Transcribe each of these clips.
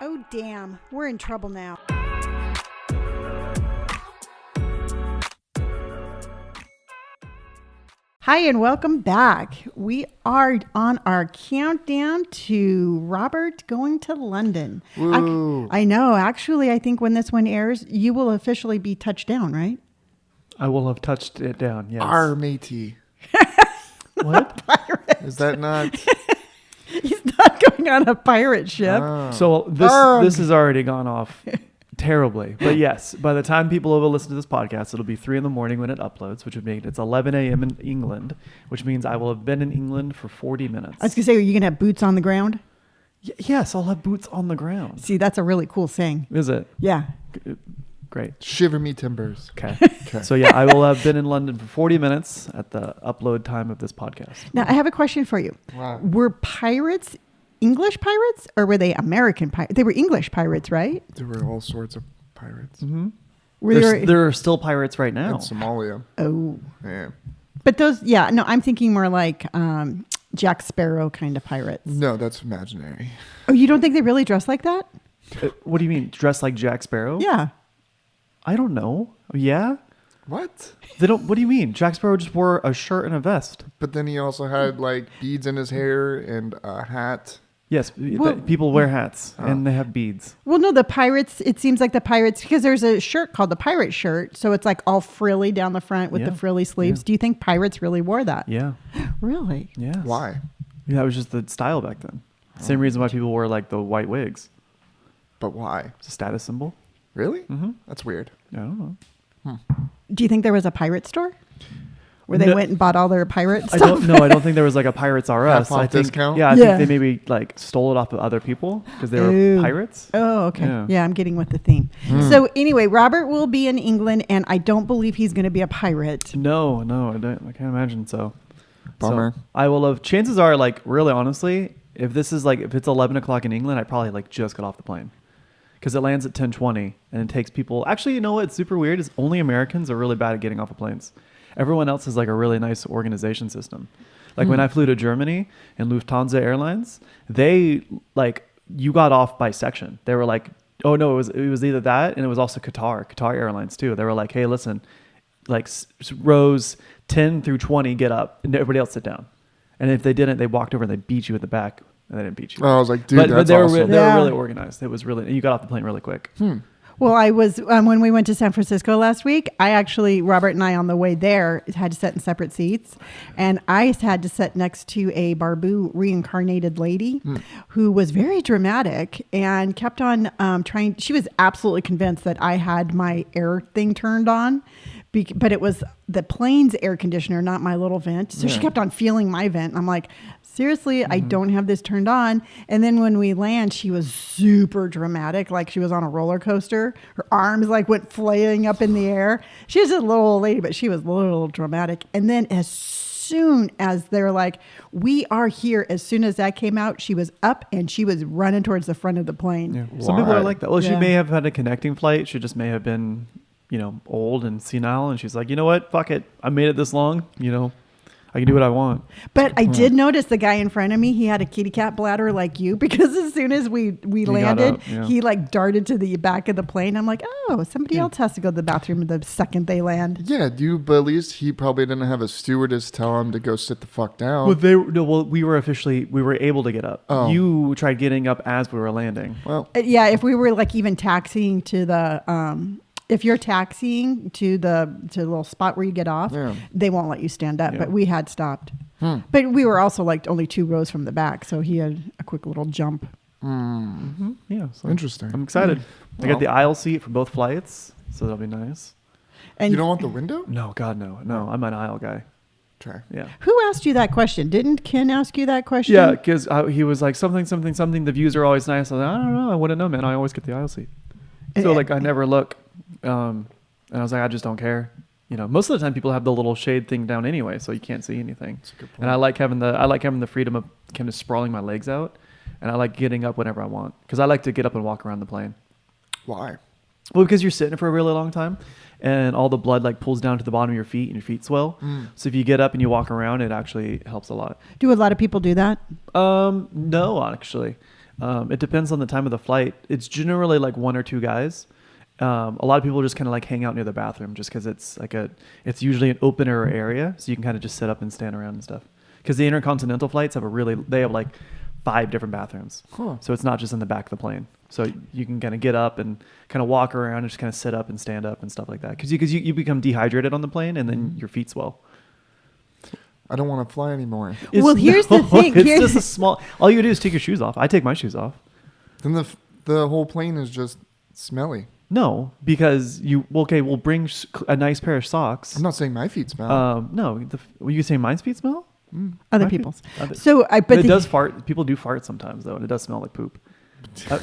Oh, damn. We're in trouble now. Hi, and welcome back. We are on our countdown to Robert going to London. I know. Actually, I think when this one airs, you will officially be touched down, right? I will have touched it down, yes. Our matey. What? Pirate. Is that not? He's not going on a pirate ship. So this has already gone off terribly. But yes, by the time people will listen to this podcast, it'll be 3 a.m. when it uploads, which would mean it's 11 a.m. in England, which means I will have been in England for 40 minutes. I was going to say, are you going to have boots on the ground? Yes, I'll have boots on the ground. See, that's a really cool saying. Is it? Yeah. Great. Shiver me timbers. Okay. So yeah, I will have been in London for 40 minutes at the upload time of this podcast. Now, I have a question for you. Wow. Were pirates English pirates or were they American pirates? They were English pirates, right? There were all sorts of pirates. Mm-hmm. Were There are still pirates right now. In Somalia. Oh. Yeah. But those, yeah, no, I'm thinking more like Jack Sparrow kind of pirates. No, that's imaginary. Oh, you don't think they really dress like that? What do you mean? Dressed like Jack Sparrow? Yeah. I don't know. Yeah? What? They don't. What do you mean? Jack Sparrow just wore a shirt and a vest. But then he also had like beads in his hair and a hat. Yes, Well, people wear hats and they have beads. Well, no, the pirates, it seems like the pirates, because there's a shirt called the pirate shirt. So it's like all frilly down the front with the frilly sleeves. Yeah. Do you think pirates really wore that? Yeah. Really? Yeah. Why? Yeah, that was just the style back then. Same reason why people wore like the white wigs. But why? It's a status symbol. Really? Mm-hmm. That's weird. I don't know. Do you think there was a pirate store where they No. went and bought all their pirate I stuff? don't know. I don't think there was like a Pirates R Us. Half off I think, discount? Yeah, I Yeah. think they maybe like stole it off of other people because they were Ooh. pirates. Oh, okay. Yeah. Yeah, I'm getting with the theme. So anyway, Robert will be in England, and I don't believe he's going to be a pirate. No, I can't imagine so. Bummer. So I will have. Chances are, like, really honestly, if it's 11 o'clock in England, I probably like just got off the plane because it lands at 10:20 and it takes people. Actually, you know what's super weird is only Americans are really bad at getting off of planes. Everyone else has like a really nice organization system. Like when I flew to Germany and Lufthansa Airlines, they like you got off by section. They were like, oh no, it was either that and it was also Qatar Airlines too. They were like, hey, listen, like rows 10 through 20 get up and everybody else sit down. And if they didn't, they walked over and they beat you at the back and they didn't beat you. Oh, I was like, dude, that's they awesome. they were Yeah. really organized. It was really, you got off the plane really quick. Well, I was, when we went to San Francisco last week, Robert and I on the way there had to sit in separate seats. And I had to sit next to a Barbu reincarnated lady who was very dramatic and kept on trying. She was absolutely convinced that I had my air thing turned on. But it was the plane's air conditioner, not my little vent. So she kept on feeling my vent. And I'm like, seriously, I don't have this turned on. And then when we land, she was super dramatic, like she was on a roller coaster. Her arms like went flailing up in the air. She was a little old lady, but she was a little dramatic. And then as soon as they're like, we are here, as soon as that came out, she was up and she was running towards the front of the plane. Yeah. Some people are like that. Well, she Yeah. may have had a connecting flight. She just may have been, old and senile. And she's like, you know what? Fuck it. I made it this long. I can do what I want. But I did notice the guy in front of me, he had a kitty cat bladder like you, because as soon as we landed, up, yeah. he like darted to the back of the plane. I'm like, oh, somebody else has to go to the bathroom the second they land. Yeah, dude, but at least he probably didn't have a stewardess tell him to go sit the fuck down. We were able to get up. Oh. You tried getting up as we were landing. Well, Yeah, if we were like even taxiing to the, if you're taxiing to the little spot where you get off, Yeah. they won't let you stand up. Yeah. But we had stopped. But we were also like only 2 rows from the back, so he had a quick little jump. Yeah. So interesting. I'm excited. I got Well. the aisle seat for both flights, so that'll be nice. And you don't want the window? No, God, no. No, I'm an aisle guy. Okay. Yeah. who asked you that question? Didn't Ken ask you that question? Yeah, because he was like, something. The views are always nice. I was like, I don't know. I wouldn't know, man. I always get the aisle seat. So like I never look. And I was like, I just don't care. Most of the time people have the little shade thing down anyway, so you can't see anything. That's a good point. And I like having the freedom of kind of sprawling my legs out, and I like getting up whenever I want because I like to get up and walk around the plane. Why? Well, because you're sitting for a really long time, and all the blood like pulls down to the bottom of your feet, and your feet swell. So if you get up and you walk around, it actually helps a lot. Do a lot of people do that? No, actually. It depends on the time of the flight. It's generally like 1 or 2 guys. A lot of people just kind of like hang out near the bathroom just because it's usually an opener area, so you can kind of just sit up and stand around and stuff. Because the intercontinental flights they have like 5 different bathrooms, so it's not just in the back of the plane. So you can kind of get up and kind of walk around and just kind of sit up and stand up and stuff like that. Because you become dehydrated on the plane and then your feet swell. I don't want to fly anymore. Well, here's the thing. It's just a small. All you do is take your shoes off. I take my shoes off. Then the whole plane is just smelly. No, because we'll bring a nice pair of socks. I'm not saying my feet smell. No, were you saying mine's feet smell? Other My people's. feet- So I bet It does fart. People do fart sometimes though, and it does smell like poop.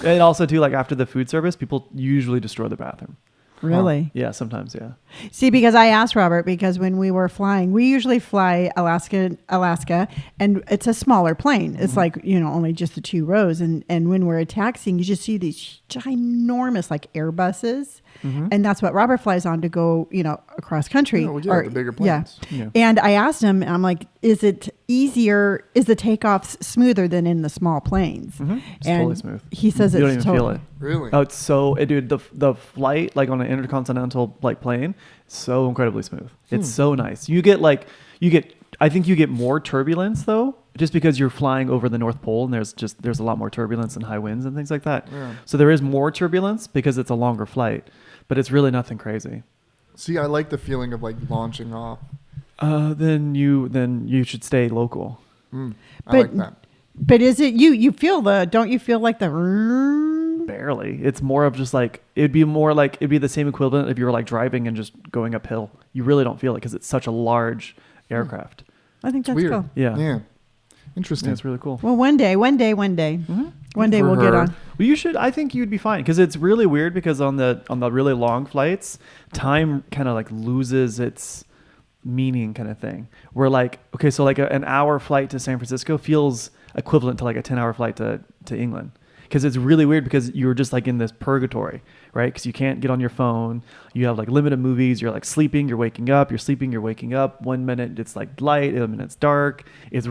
And also too, like after the food service, people usually destroy the bathroom. Really? Yeah, sometimes. Yeah. See, because I asked Robert, because when we were flying, we usually fly Alaska, and it's a smaller plane. It's like, only just the 2 rows. And when we're taxiing, you just see these ginormous like Airbuses. And that's what Robert flies on to go, across country. The bigger planes. Yeah. And I asked him, and I'm like, is it easier? Is the takeoffs smoother than in the small planes? It's and totally smooth. He says you don't it's even totally. feel it. Really? Oh, it's so, dude. The flight like on an intercontinental like plane, so incredibly smooth. It's so nice. I think you get more turbulence though, just because you're flying over the North Pole and there's a lot more turbulence and high winds and things like that. Yeah. So there is more turbulence because it's a longer flight, but it's really nothing crazy. See, I like the feeling of like launching off. Then you should stay local. I But- like that. But is it you feel don't you feel like the Barely. It's more of just like it'd be the same equivalent if you were like driving and just going uphill. You really don't feel it because it's such a large aircraft. I think that's Weird. cool. Yeah. Yeah. Interesting. Yeah, it's really cool. Well, one day. One day For we'll get her. on. Well, you should. I think you'd be fine because it's really weird because on the really long flights, time kind of like loses its meaning, kind of thing. Where like so like an hour flight to San Francisco feels equivalent to like a 10-hour flight to England. Because it's really weird because you're just like in this purgatory, right? Because you can't get on your phone. You have like limited movies. You're like sleeping. You're waking up. You're sleeping. You're waking up. 1 minute it's like light. 1 minute it's dark. It's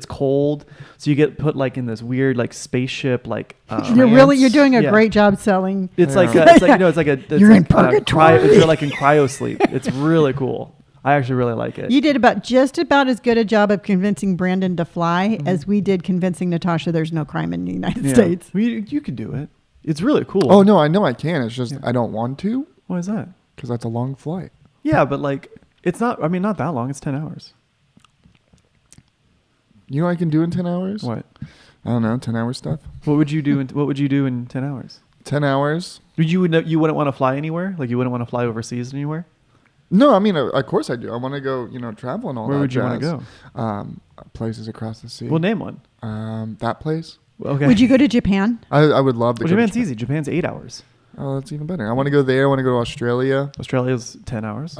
cold. So you get put like in this weird like spaceship like. You're doing a Yeah. great job selling. It's Yeah. like You're in purgatory. You're like in cryo sleep. It's really cool. I actually really like it. You did just about as good a job of convincing Brandon to fly as we did convincing Natasha there's no crime in the United States. Well, you can do it. It's really cool. Oh no, I know I can. It's just I don't want to Why is that? because that's a long flight. Yeah, but like it's not. I mean, not that long. It's 10 hours. You know what I can do in 10 hours? What? I don't know, 10-hour stuff. What would you do? What would you do in 10 hours? 10 hours? You wouldn't want to fly anywhere? Like you wouldn't want to fly overseas anywhere? No, I mean, of course I do. I want to go, travel and all Where that would you want jazz. to go? Places across the sea. Well, name one. That place. Okay. Would you go to Japan? I would love to Well, go to Japan's Japan. easy. Japan's 8 hours. Oh, that's even better. I want to go there. I want to go to Australia. Australia's 10 hours.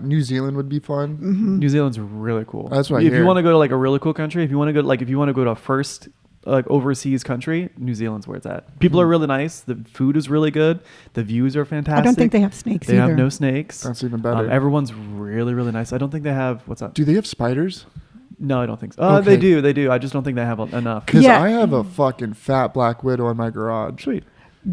New Zealand would be fun. New Zealand's really cool. That's what I If you hear. want to go to like a really cool country, if you want to go to a first like overseas country, New Zealand's where it's at. People are really nice. The food is really good. The views are fantastic. I don't think they have snakes They either. have no snakes. That's even better. Everyone's really, really nice. I don't think they have. What's up? Do they have spiders? No, I don't think so. Okay. They do. I just don't think they have enough. Because Yeah. I have a fucking fat black widow in my garage. Sweet.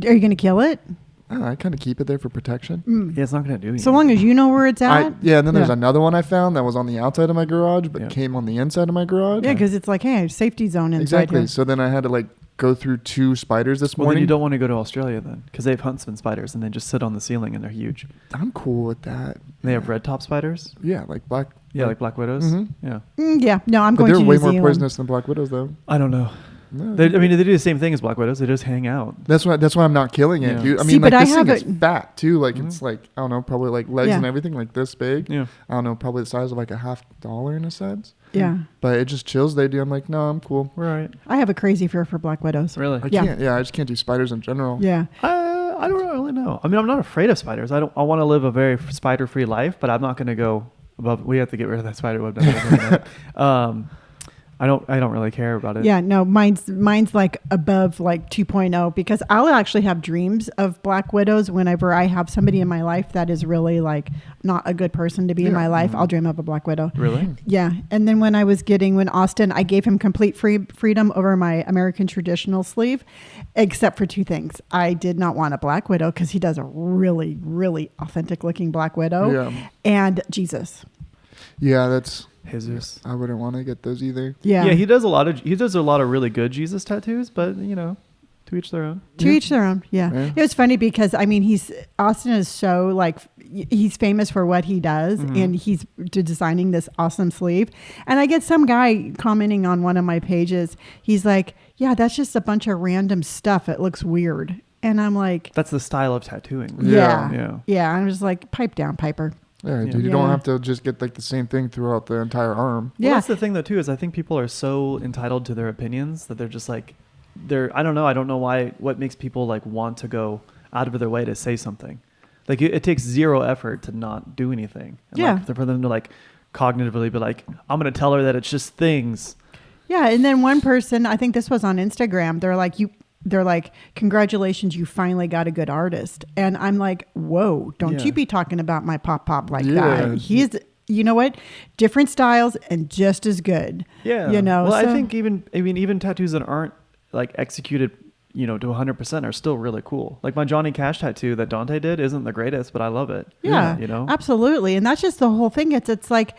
Are you going to kill it? I kind of keep it there for protection. Yeah, it's not gonna do anything. So long as you know where it's at? And then there's another one I found that was on the outside of my garage, but Yeah. came on the inside of my garage. Yeah, because it's like, hey, safety zone inside Exactly. here. So then I had to like go through 2 spiders this Well, then morning. you don't want to go to Australia then, because they have huntsman spiders and they just sit on the ceiling and they're huge. I'm cool with that. They have red top spiders. Yeah, like black. Yeah, like black widows. Mhm. Yeah. Yeah, no, I'm But going they're to way New more Zealand. poisonous than black widows, though. I don't know. No, They do the same thing as black widows. They just hang out. That's why I'm not killing it, Yeah. dude. I See, mean, like but I this thing have is a- fat too. Like Mhm. it's like I don't know, probably like legs Yeah. and everything like this big. Yeah. I don't know, probably the size of like a $50 in a sense. Yeah. But it just chills. They do. I'm like, no, I'm cool. We're all right. I have a crazy fear for black widows. Really? I Yeah. can't. Yeah, I just can't do spiders in general. Yeah. I don't really know. I mean, I'm not afraid of spiders. I want to live a very spider-free life, but I'm not going to go above. We have to get rid of that spider web. I don't really care about it. Yeah, no, mine's like above like 2.0 because I'll actually have dreams of Black Widows whenever I have somebody in my life that is really like not a good person to be in my life. I'll dream of a Black Widow. Really? Yeah. And then when Austin, I gave him complete freedom over my American traditional sleeve, except for two things. I did not want a Black Widow because he does a really, really authentic looking Black Widow. Yeah. And Jesus. Yeah, that's... Jesus. I wouldn't want to get those either. Yeah. Yeah, he does a lot of really good Jesus tattoos, but you know, to each their own. To each their own. Yeah. It was funny because I mean, Austin is so like, he's famous for what he does and he's designing this awesome sleeve. And I get some guy commenting on one of my pages. He's like, yeah, that's just a bunch of random stuff. It looks weird. And I'm like, that's the style of tattooing. Yeah. I'm just like, pipe down, Piper. Yeah, dude, you don't have to just get like the same thing throughout the entire arm. Well, that's the thing though too, is I think people are so entitled to their opinions that they're just like, I don't know what makes people like want to go out of their way to say something. Like it takes zero effort to not do anything. And like, for them to like cognitively be like, I'm going to tell her that it's just things. Yeah. And then one person, I think this was on Instagram, they're like, congratulations, you finally got a good artist. And I'm like, whoa, don't you be talking about my pop like that. He's, you know what? Different styles and just as good. Yeah. You know, well, I think even tattoos that aren't like executed, you know, to 100% are still really cool. Like my Johnny Cash tattoo that Dante did isn't the greatest, but I love it. Yeah. You know? Absolutely. And that's just the whole thing. It's like,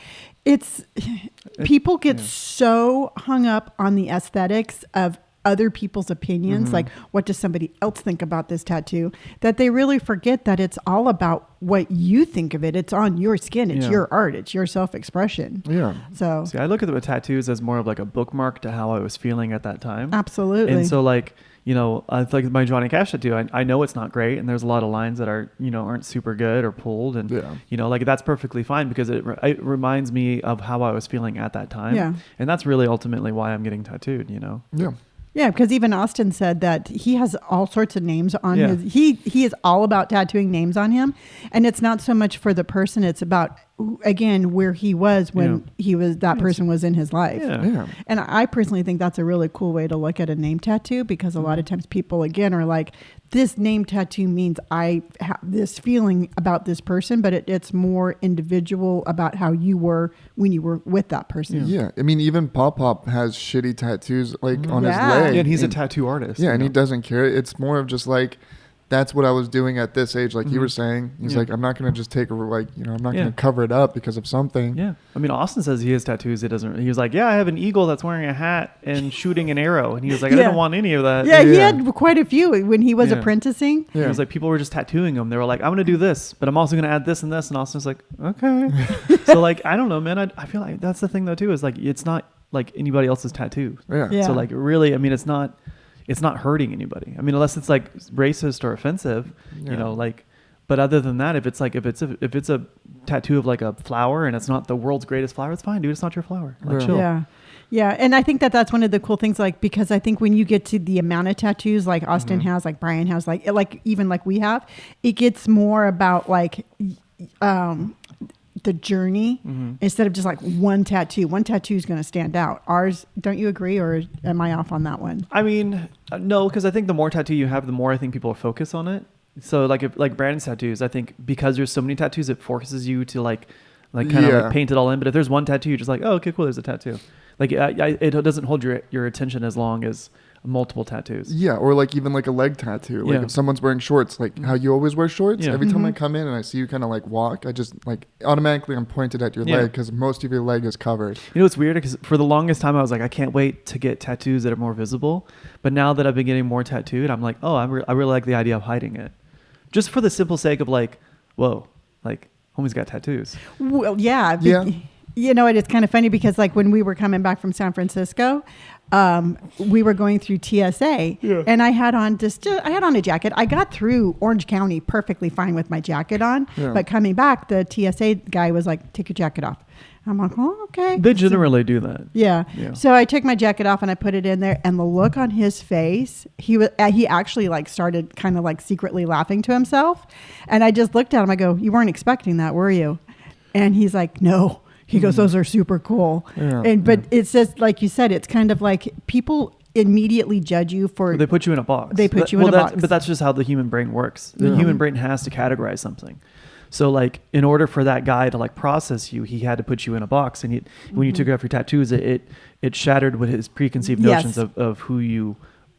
people get so hung up on the aesthetics of other people's opinions, like what does somebody else think about this tattoo, that they really forget that it's all about what you think of it. It's on your skin. It's your art. It's your self-expression. Yeah. So see, I look at the tattoos as more of like a bookmark to how I was feeling at that time. Absolutely. And so like, you know, it's like my Johnny Cash tattoo. I know it's not great, and there's a lot of lines that are, you know, aren't super good or pulled, and you know, like that's perfectly fine because it reminds me of how I was feeling at that time. Yeah. And that's really ultimately why I'm getting tattooed. You know. Yeah. Yeah, because even Austin said that he has all sorts of names on his. He is all about tattooing names on him, and it's not so much for the person. It's about again where he was when that person was in his life. Yeah. And I personally think that's a really cool way to look at a name tattoo because a lot of times people again are like, this name tattoo means I have this feeling about this person, but it's more individual about how you were when you were with that person. Yeah. I mean, even Pop has shitty tattoos like on his leg. Yeah, and he's a tattoo artist. Yeah, and he doesn't care. It's more of just like, that's what I was doing at this age. Like you were saying, he's like, I'm not going to just take I'm not going to cover it up because of something. Yeah. I mean, Austin says he has tattoos. He was like, yeah, I have an eagle that's wearing a hat and shooting an arrow. And he was like, I didn't want any of that. Yeah, he had quite a few when he was apprenticing. Yeah. It was like people were just tattooing him. They were like, I'm going to do this, but I'm also going to add this and this. And Austin's like, okay. So like, I don't know, man. I feel like that's the thing though too, is like, it's not like anybody else's tattoo. Yeah. So like really, I mean, it's not hurting anybody. I mean, unless it's like racist or offensive, you know, like, but other than that, if it's a tattoo of like a flower and it's not the world's greatest flower, it's fine, dude. It's not your flower. Like, chill. Yeah. Yeah. And I think that's one of the cool things, like, because I think when you get to the amount of tattoos like Austin has, like Brian has, like even like we have, it gets more about like, the journey instead of just like one tattoo. One tattoo is going to stand out. Ours, don't you agree, or am I off on that one? I mean, no, because I think the more tattoo you have, the more I think people focus on it. So like Brandon's tattoos, I think because there's so many tattoos, it forces you to like kind of like paint it all in. But if there's one tattoo, you're just like, oh, okay, cool, there's a tattoo. Like it doesn't hold your attention as long as multiple tattoos. Yeah, or like even like a leg tattoo. Like if someone's wearing shorts, like how you always wear shorts. Yeah. Every time I come in and I see you kind of like walk, I just like automatically I'm pointed at your leg because most of your leg is covered. You know, it's weird because for the longest time I was like, I can't wait to get tattoos that are more visible. But now that I've been getting more tattooed, I'm like, oh, I really like the idea of hiding it, just for the simple sake of like, whoa, like homie's got tattoos. Well, yeah. You know, it's kind of funny because like when we were coming back from San Francisco, we were going through TSA and I had on a jacket. I got through Orange County perfectly fine with my jacket on, but coming back, the TSA guy was like, take your jacket off. I'm like, oh, okay. They generally do that. Yeah. So I took my jacket off and I put it in there, and the look on his face, he actually like started kind of like secretly laughing to himself. And I just looked at him. I go, you weren't expecting that, were you? And he's like, no. He goes, those are super cool. Yeah. But it's just, like you said, it's kind of like people immediately judge you for... They put you in a box. They put you in a box. But that's just how the human brain works. The human brain has to categorize something. So like in order for that guy to like process you, he had to put you in a box. And when you took off your tattoos, it shattered with his preconceived notions of who he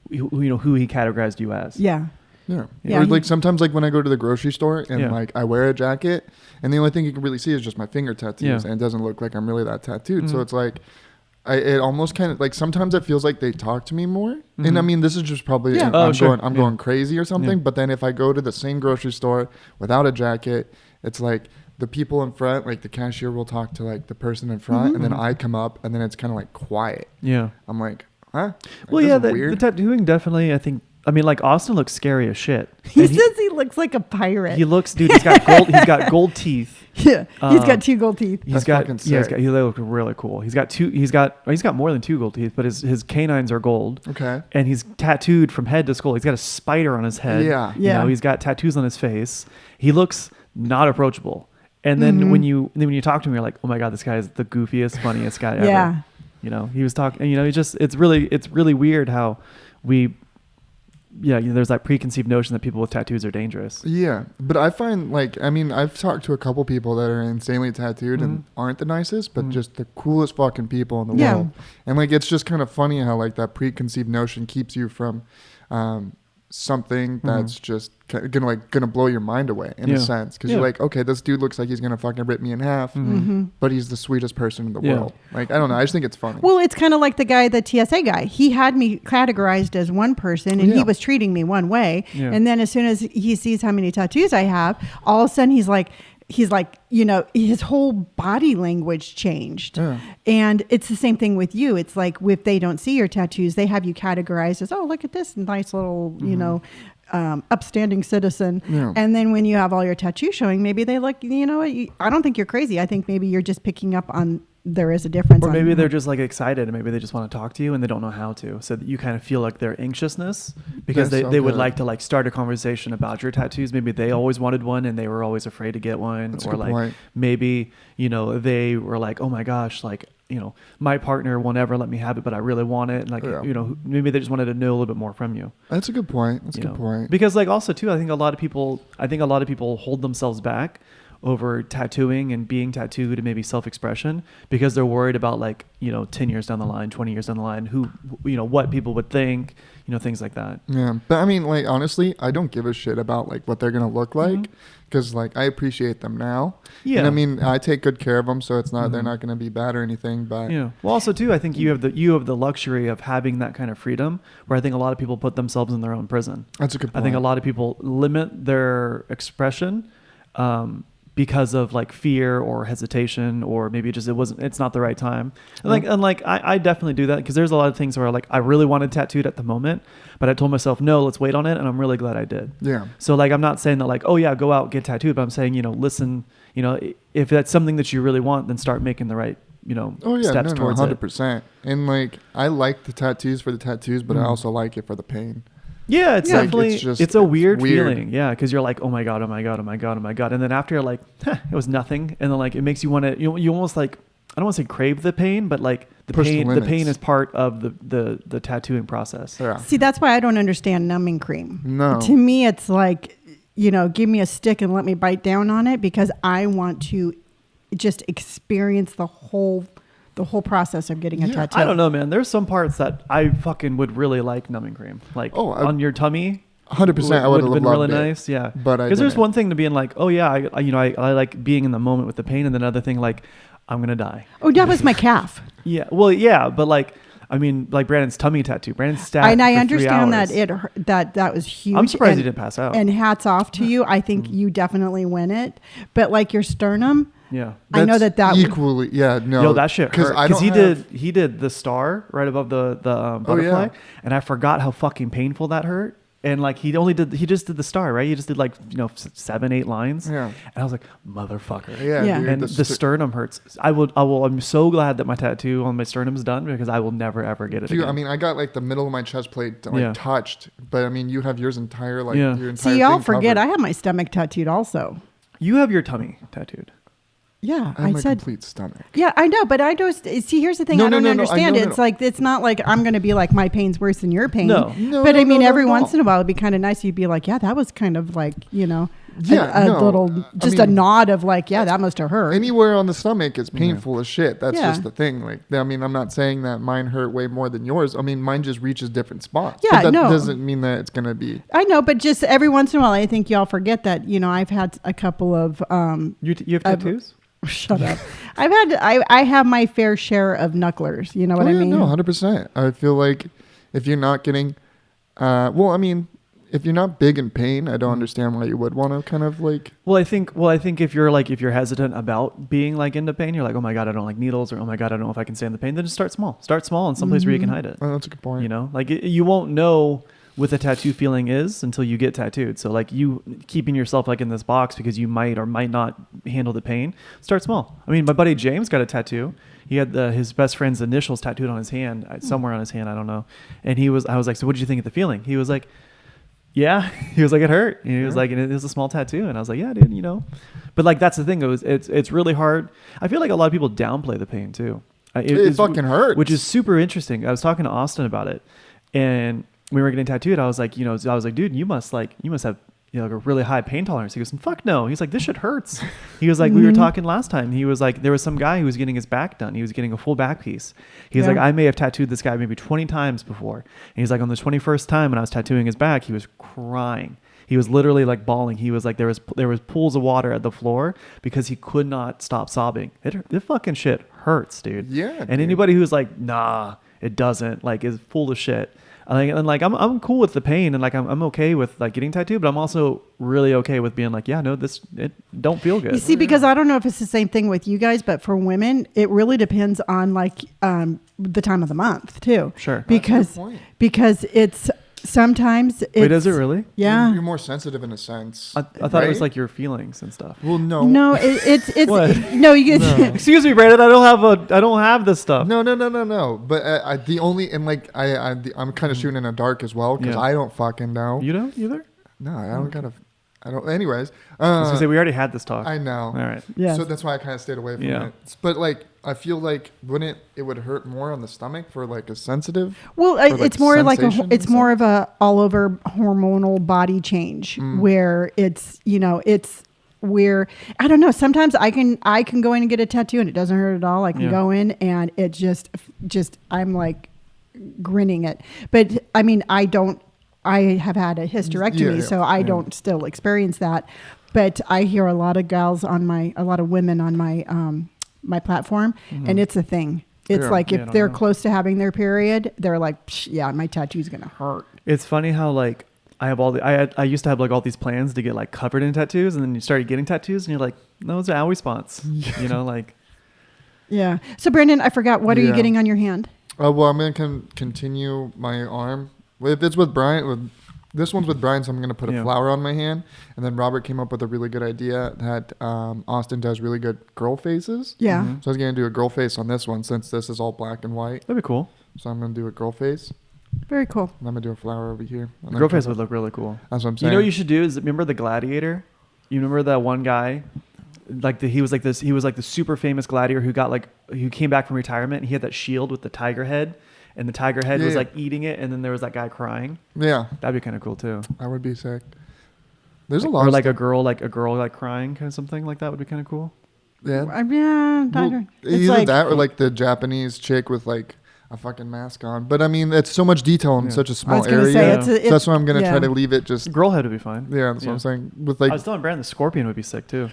categorized you as. Yeah. Or like sometimes like when I go to the grocery store and like I wear a jacket and the only thing you can really see is just my finger tattoos and it doesn't look like I'm really that tattooed. So it's like it almost kind of like sometimes it feels like they talk to me more. And I mean this is just probably I'm going crazy or something. But then if I go to the same grocery store without a jacket, it's like the people in front, like the cashier will talk to like the person in front and then I come up and then it's kind of like quiet. Yeah. I'm like, huh? Well, yeah, the tattooing definitely, I mean, like Austin looks scary as shit. He says he looks like a pirate. He looks, dude. He's got gold teeth. Yeah, he's got 2 gold teeth. He look really cool. He's got more than 2 gold teeth, but his canines are gold. Okay. And he's tattooed from head to skull. He's got a spider on his head. Yeah. You know, he's got tattoos on his face. He looks not approachable. And then when you talk to him, you're like, oh my god, this guy is the goofiest, funniest guy ever. Yeah. You know, he was talking. You know, it's really weird how we. Yeah, there's that preconceived notion that people with tattoos are dangerous. Yeah, but I find I've talked to a couple people that are insanely tattooed and aren't the nicest, but just the coolest fucking people in the world. And like it's just kind of funny how like that preconceived notion keeps you from something that's just gonna blow your mind away in a sense, because you're like, okay, this dude looks like he's gonna fucking rip me in half, but he's the sweetest person in the world. Like I don't know, I just think it's funny. Well, it's kind of like the TSA guy. He had me categorized as one person and he was treating me one way, and then as soon as he sees how many tattoos I have, all of a sudden he's like, you know, his whole body language changed. And it's the same thing with you. It's like if they don't see your tattoos, they have you categorized as, oh, look at this nice little, you know, upstanding citizen. And then when you have all your tattoos showing, maybe they look, you know, I don't think you're crazy. I think maybe you're just picking up on there is a difference. Or maybe they're just like excited and maybe they just want to talk to you and they don't know how to. So that you kind of feel like their anxiousness because they would like to like start a conversation about your tattoos. Maybe they always wanted one and they were always afraid to get one. That's or a good like point. Maybe, you know, they were like, oh my gosh, like, you know, my partner will never let me have it, but I really want it. And like, you know, maybe they just wanted to know a little bit more from you. That's a good point. That's a good point. Because like also too, I think a lot of people hold themselves back over tattooing and being tattooed and maybe self-expression because they're worried about like, you know, 10 years down the line, 20 years down the line, who, you know, what people would think, you know, things like that. Yeah. But I mean, like, honestly, I don't give a shit about like what they're going to look like because like I appreciate them now. Yeah. And I mean, I take good care of them. So it's not, they're not going to be bad or anything, but yeah. Well, also too, I think you have the luxury of having that kind of freedom where I think a lot of people put themselves in their own prison. That's a good point. I think a lot of people limit their expression, because of like fear or hesitation, or maybe just it's not the right time. And I definitely do that because there's a lot of things where like I really wanted tattooed at the moment, but I told myself, no, let's wait on it. And I'm really glad I did. Yeah. So like, I'm not saying that like, oh yeah, go out, get tattooed, but I'm saying, you know, listen, you know, if that's something that you really want, then start making the right, you know, steps towards 100%. And like, I like the tattoos for the tattoos, but I also like it for the pain. Yeah, it's definitely, it's a weird feeling. Yeah, because you're like, oh my God. And then after you're like, it was nothing. And then like, it makes you want to, you almost like, I don't want to say crave the pain, but like the pain is part of the tattooing process. Yeah. See, that's why I don't understand numbing cream. No. To me, it's like, you know, give me a stick and let me bite down on it because I want to just experience the whole process of getting a tattoo. I don't know, man. There's some parts that I fucking would really like numbing cream. Like on your tummy. 100%. I would have been loved really it. Nice. Yeah. But because there's one thing to being like, oh yeah, I like being in the moment with the pain. And then another thing, like I'm going to die. Oh, that was my calf. Yeah. Well, yeah. But like, I mean, like Brandon's tummy tattoo. Brandon's stat. And I understand that that was huge. I'm surprised he didn't pass out. And hats off to you. I think you definitely win it. But like your sternum. Yeah, I know that equally. Yeah, no, yo, that shit hurt because he did the star right above the butterfly, and I forgot how fucking painful that hurt. And like he just did the star, right? He just did like 7-8 lines. Yeah, and I was like, motherfucker. Yeah. Dude, and the sternum hurts. I'm so glad that my tattoo on my sternum's done because I will never ever get it again. I mean, I got like the middle of my chest plate touched, but I mean, you have yours entire your entire. See, y'all thing forget covered. I have my stomach tattooed also. You have your tummy tattooed. Yeah, I have my said complete stomach. Yeah, I know, but I don't see. Here's the thing: I don't understand. It's like it's not like I'm going to be like my pain's worse than your pain. No, but I mean, every once in a while, it'd be kind of nice. You'd be like, yeah, that was kind of like little just a nod of like, yeah, that must have hurt. Anywhere on the stomach is painful as shit. That's just the thing. Like, I mean, I'm not saying that mine hurt way more than yours. I mean, mine just reaches different spots. Yeah, but that doesn't mean that it's gonna be. I know, but just every once in a while, I think y'all forget that I've had a couple of You have tattoos? Shut up. I have my fair share of knucklers. You know what I mean? No, 100%. I feel like if you're not getting, if you're not big in pain, I don't understand why you would want to kind of like. Well, I think if you're hesitant about being like into pain, you're like, oh my God, I don't like needles, or oh my God, I don't know if I can stand the pain. Then just start small. Start small in some place where you can hide it. Oh, that's a good point. Like you won't know what the tattoo feeling is until you get tattooed. So like you keeping yourself like in this box because you might or might not handle the pain. Start small. I mean, my buddy James got a tattoo. He had his best friend's initials tattooed on his hand, somewhere on his hand, I don't know. And I was like, so what did you think of the feeling? He was like, yeah. He was like, it hurt. And he was like, and it was a small tattoo. And I was like, yeah, dude, But like that's the thing. It's really hard. I feel like a lot of people downplay the pain too. It fucking hurts. Which is super interesting. I was talking to Austin about it, and we were getting tattooed. I was like, dude, you must have, like a really high pain tolerance. He goes, fuck no. He's like, this shit hurts. He was like, we were talking last time. He was like, there was some guy who was getting his back done. He was getting a full back piece. He was like, I may have tattooed this guy maybe 20 times before. And he's like, on the 21st time when I was tattooing his back, he was crying. He was literally like bawling. He was like, there was pools of water at the floor because he could not stop sobbing. It fucking shit hurts, dude. Yeah. And anybody who's like, nah, it doesn't, like, is full of shit. I'm cool with the pain, and like I'm okay with like getting tattooed, but I'm also really okay with being like, yeah, no, it don't feel good. You see, because I don't know if it's the same thing with you guys, but for women, it really depends on like the time of the month too. Sure. Because it's sometimes it's, wait, is it really? Yeah. You're more sensitive in a sense. I thought it was like your feelings and stuff. Well, no. No, it's What? no. You No. Excuse me, Brandon. I don't have this stuff. No. But the only, and like I'm kind of shooting in the dark as well because I don't fucking know. You don't either? No, I don't. Anyways, I was gonna say we already had this talk. I know. All right. Yeah. So that's why I kind of stayed away from it. But like, I feel like it would hurt more on the stomach for like a sensitive. Well, like it's more like it's more of a a all over hormonal body change where it's it's where I don't know. Sometimes I can go in and get a tattoo and it doesn't hurt at all. I can go in and it just I'm like grinning it. But I mean, I have had a hysterectomy, so I don't still experience that. But I hear a lot of women on my platform, and it's a thing. It's like if they're close to having their period, they're like, yeah, my tattoo's gonna hurt. It's funny how like I used to have like all these plans to get like covered in tattoos, and then you started getting tattoos, and you're like, no, those are owie spots, like. Yeah. So Brandon, I forgot. What are you getting on your hand? Well, I'm gonna continue my arm. If it's with Brian, this one's with Brian, so I'm going to put a flower on my hand. And then Robert came up with a really good idea that Austin does really good girl faces. Yeah. Mm-hmm. So I was going to do a girl face on this one since this is all black and white. That'd be cool. So I'm going to do a girl face. Very cool. And I'm going to do a flower over here. Girl face would look really cool. That's what I'm saying. You know what you should do is, remember the Gladiator? You remember that one guy? He was like the super famous gladiator who came back from retirement, and he had that shield with the tiger head. And the tiger head was like eating it, and then there was that guy crying. Yeah, that'd be kind of cool too. I would be sick. There's a lot, or like a girl crying, kind of something like that would be kind of cool. Yeah, well, either like, that or like the Japanese chick with like a fucking mask on. But I mean, it's so much detail in such a small area. So that's why I'm gonna try to leave it just. Girl head would be fine. Yeah, that's what I'm saying. With like, I was telling Brandon the scorpion would be sick too.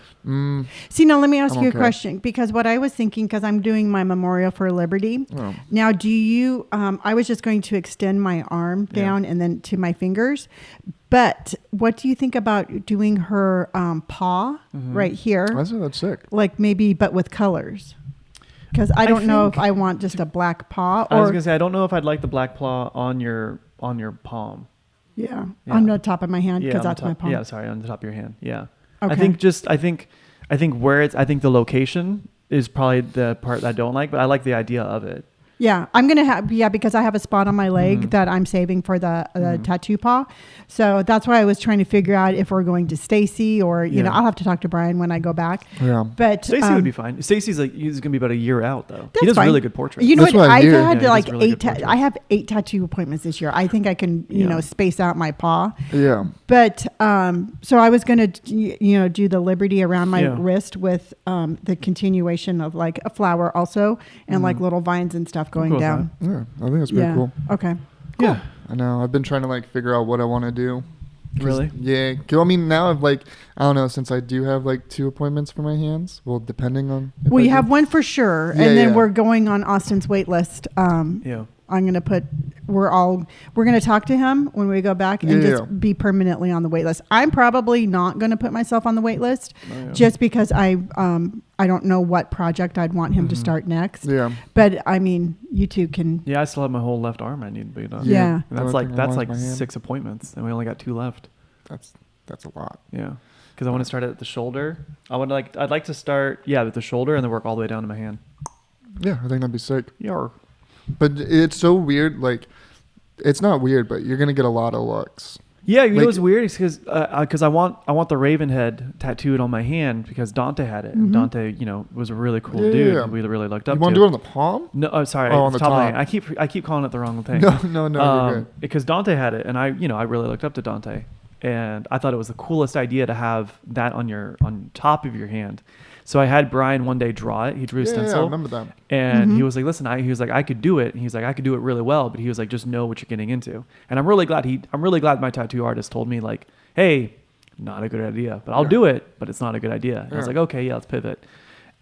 See, now let me ask you a question, because what I was thinking, because I'm doing my Memorial for Liberty. Oh. Now, do you? I was just going to extend my arm down and then to my fingers. But what do you think about doing her paw right here? That's sick. Like maybe, but with colors. Because I don't know if I want just a black paw. I was gonna say I don't know if I'd like the black paw on your palm. Yeah, on the top of my hand, because that's my palm. Yeah, sorry, on the top of your hand. Yeah. Okay. I think the location is probably the part that I don't like, but I like the idea of it. Yeah, I'm gonna have because I have a spot on my leg that I'm saving for the tattoo paw, so that's why I was trying to figure out if we're going to Stacy or you know I'll have to talk to Brian when I go back. Yeah, but Stacy would be fine. Stacy's like he's gonna be about a year out though. That's He does fine. really good portraits. You know That's what? what I I've hear. had Yeah, like he does really eight. good portraits. I have 8 tattoo appointments this year. I think I can you know space out my paw. Yeah. But so I was gonna you know do the Liberty around my wrist with the continuation of like a flower also and like little vines and stuff going cool with down. Yeah, I think that's pretty cool. Okay. Yeah. I know. I've been trying to like figure out what I want to do. Really? Yeah. 'Cause, I mean, now I've like, I don't know, since I do have like 2 appointments for my hands. Well, depending on. Well, you you have one for sure, and then we're going on Austin's wait list. Yeah. I'm gonna put. We're gonna talk to him when we go back and just be permanently on the wait list. I'm probably not gonna put myself on the wait list, just because I don't know what project I'd want him to start next. Yeah. But I mean, you two can. Yeah, I still have my whole left arm I need to be done. Yeah. And that's like 6 appointments, and we only got 2 left. That's a lot. Yeah, because I want to start at the shoulder. I'd like to start with the shoulder and then work all the way down to my hand. Yeah, I think that'd be sick. Yeah. But it's so weird. Like, it's not weird, but you're gonna get a lot of looks. Yeah, you know Like- what's weird is because I want the Raven head tattooed on my hand because Dante had it. And Dante, you know, was a really cool dude. Yeah. We really looked up You to. want to do it on the palm? No, sorry, Oh, on it's the top of my top. hand. I keep calling it the wrong thing. No, you're good. Because Dante had it, and I really looked up to Dante, and I thought it was the coolest idea to have that on top of your hand. So I had Brian one day draw it. He drew a stencil. Yeah, I remember that. And he was like, listen, he was like, I could do it. And he's like, I could do it really well. But he was like, just know what you're getting into. And I'm really glad my tattoo artist told me like, hey, not a good idea, but I'll do it, but it's not a good idea. And I was like, okay, let's pivot.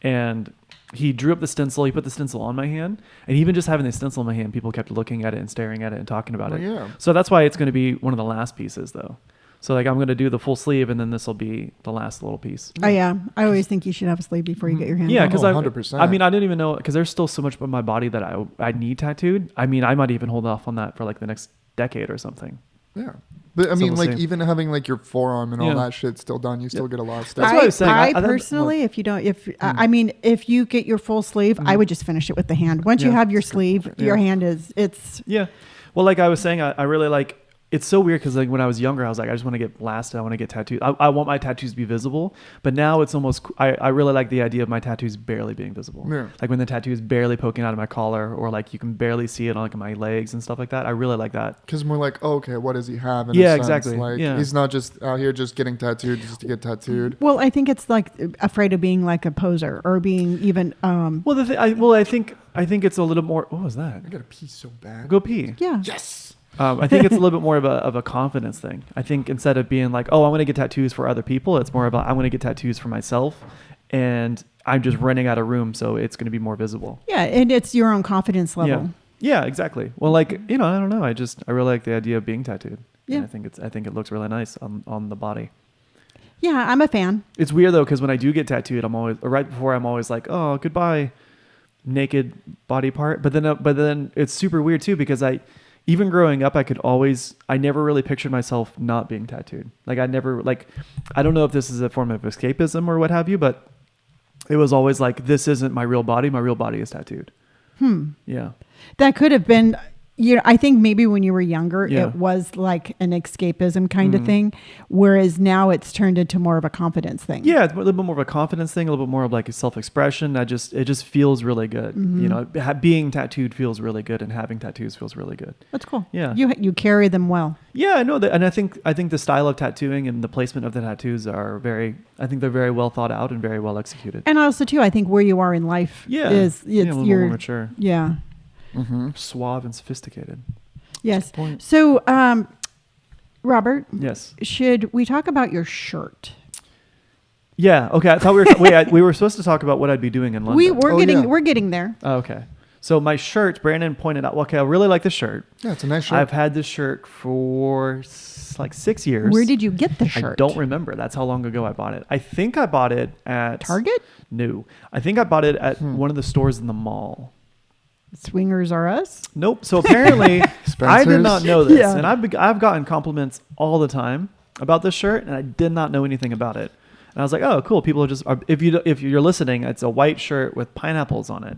And he drew up the stencil. He put the stencil on my hand. And even just having the stencil in my hand, people kept looking at it and staring at it and talking about it. Yeah. So that's why it's going to be one of the last pieces though. So like I'm going to do the full sleeve and then this will be the last little piece. Oh yeah, I always think you should have a sleeve before you get your hand. Yeah, done. because 100%. I mean, I didn't even know because there's still so much of my body that I need tattooed. I mean, I might even hold off on that for like the next decade or something. Yeah. But I So mean, we'll like see. even having like your forearm and all that shit still done, you still get a lot of stuff. That's what I was saying. I I thought- personally, if you don't, I mean, if you get your full sleeve, I would just finish it with the hand. Once you have your sleeve, your hand it's. Yeah. Well, like I was saying, I really like. It's so weird because like when I was younger, I was like, I just want to get blasted. I want to get tattooed. I want my tattoos to be visible. But now it's almost. I really like the idea of my tattoos barely being visible. Yeah. Like when the tattoo is barely poking out of my collar, or like you can barely see it on like my legs and stuff like that. I really like that. Because we're like, oh, okay, what does he have? In Yeah, a sense? exactly. Like Yeah. he's not just out here just getting tattooed just to get tattooed. Well, I think it's like afraid of being like a poser or being even. Well, I think it's a little more. What was that? I gotta pee so bad. Go pee. Yeah. Yes. I think it's a little bit more of a confidence thing. I think instead of being like, oh, I'm going to get tattoos for other people, it's more about I'm going to get tattoos for myself, and I'm just renting out a room, so it's going to be more visible. Yeah, and it's your own confidence level. Yeah, exactly. Well, like I don't know. I really like the idea of being tattooed. Yeah. And I think it looks really nice on the body. Yeah, I'm a fan. It's weird though because when I do get tattooed, I'm always like, oh, goodbye, naked body part. But then it's super weird too because even growing up, I never really pictured myself not being tattooed. Like I don't know if this is a form of escapism or what have you, but it was always like, this isn't my real body. My real body is tattooed. Yeah. That could have been, I think maybe when you were younger, it was like an escapism kind of thing, whereas now it's turned into more of a confidence thing. Yeah, it's a little bit more of a confidence thing, a little bit more of like a self-expression. It just feels really good. Being tattooed feels really good, and having tattoos feels really good. That's cool. Yeah. You carry them well. Yeah, I know that, and I think the style of tattooing and the placement of the tattoos they're very well thought out and very well executed. And also too, I think where you are in life is a little more mature. Yeah. Suave and sophisticated. Yes. Good point. So, Robert. Yes. Should we talk about your shirt? Yeah. Okay. I thought we were supposed to talk about what I'd be doing in London. We're getting there. Oh, okay. So my shirt, Brandon pointed out. Okay, I really like this shirt. Yeah, it's a nice shirt. I've had this shirt for like 6 years. Where did you get the shirt? I don't remember. That's how long ago I bought it. I think I bought it at Target. No, I think I bought it at one of the stores in the mall. Swingers Are Us? Nope. So apparently, I did Spencer's? not know this, Yeah. and I've gotten compliments all the time about this shirt, and I did not know anything about it. And I was like, oh, cool. People if you're listening, it's a white shirt with pineapples on it.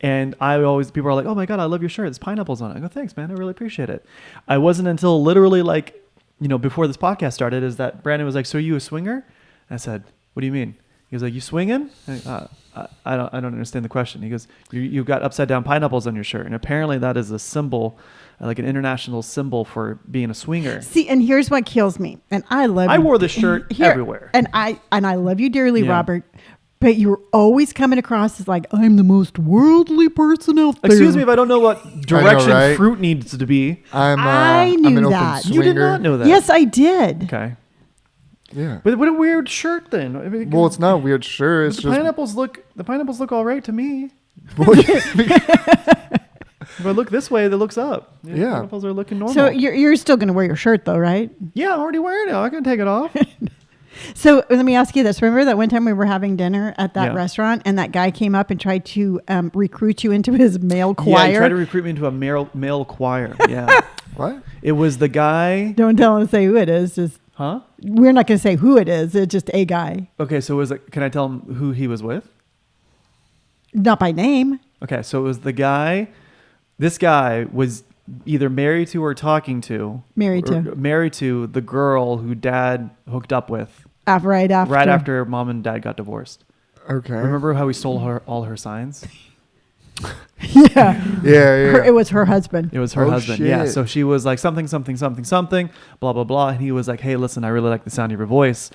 And people are like, oh my God, I love your shirt. There's pineapples on it. I go, thanks, man. I really appreciate it. I wasn't until literally like, before this podcast started, is that Brandon was like, so are you a swinger? And I said, what do you mean? He was like, you swinging? I don't understand the question. He goes, you've got upside down pineapples on your shirt. And apparently that is a symbol, like an international symbol for being a swinger. See, and here's what kills me. And I wore this shirt everywhere. And I love you dearly, Yeah. Robert. But you're always coming across as like, I'm the most worldly person out there. Excuse me if I don't know what direction right? fruit needs to be. I knew I'm an that. open You did swinger. not know that. Yes, I did. Okay. Yeah. But what a weird shirt then. I mean, Well, it's not weird. Sure, it's the just pineapples look all right to me. Well, If I look this way, it looks up. Yeah. Pineapples are looking normal. So you're still going to wear your shirt though, right? Yeah, I'm already wearing it. I can take it off. So let me ask you this. Remember that one time we were having dinner at that Yeah. restaurant and that guy came up and tried to recruit you into his male choir? Yeah, he tried to recruit me into a male choir. Yeah. what? It was the guy. Don't tell him to say who it is. Just Huh? we're not going to say who it is. It's just a guy. Okay, so can I tell him who he was with? Not by name. Okay, so it was the guy. This guy was either married to or talking to. Married to the girl who dad hooked up with Right after mom and dad got divorced. Okay. Remember how he stole all her signs? Yeah. Yeah. It was her husband. It was her Oh, husband. Yeah. shit. So she was like something, blah, blah, blah. And he was like, hey, listen, I really like the sound of your voice.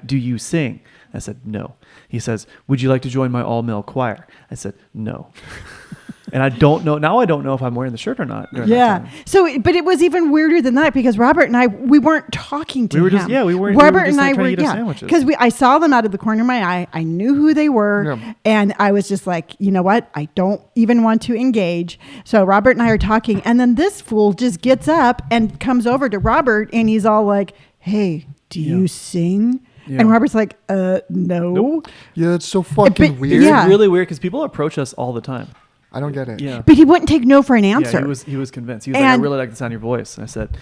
Do you sing? I said, no. He says, would you like to join my all-male choir? I said, no. And I don't know. Now I don't know if I'm wearing the shirt or not. during that Yeah. time. So, but it was even weirder than that because Robert and I, we weren't talking to We were him. just- yeah, we weren't- Robert we were just, and like, I trying were, to eat our yeah, sandwiches. because I saw them out of the corner of my eye. I knew who they were, Yeah. and I was just like, you know what? I don't even want to engage. So Robert and I are talking, and then this fool just gets up and comes over to Robert, and he's all like, "Hey, do Yeah. you sing?" Yeah. And Robert's like, no. Nope. Yeah, it's so fucking But- weird. yeah. It's really weird because people approach us all the time. I don't get it. Yeah. But he wouldn't take no for an answer. Yeah, he was convinced. He was like, I And- really like the sound of your voice. And I said,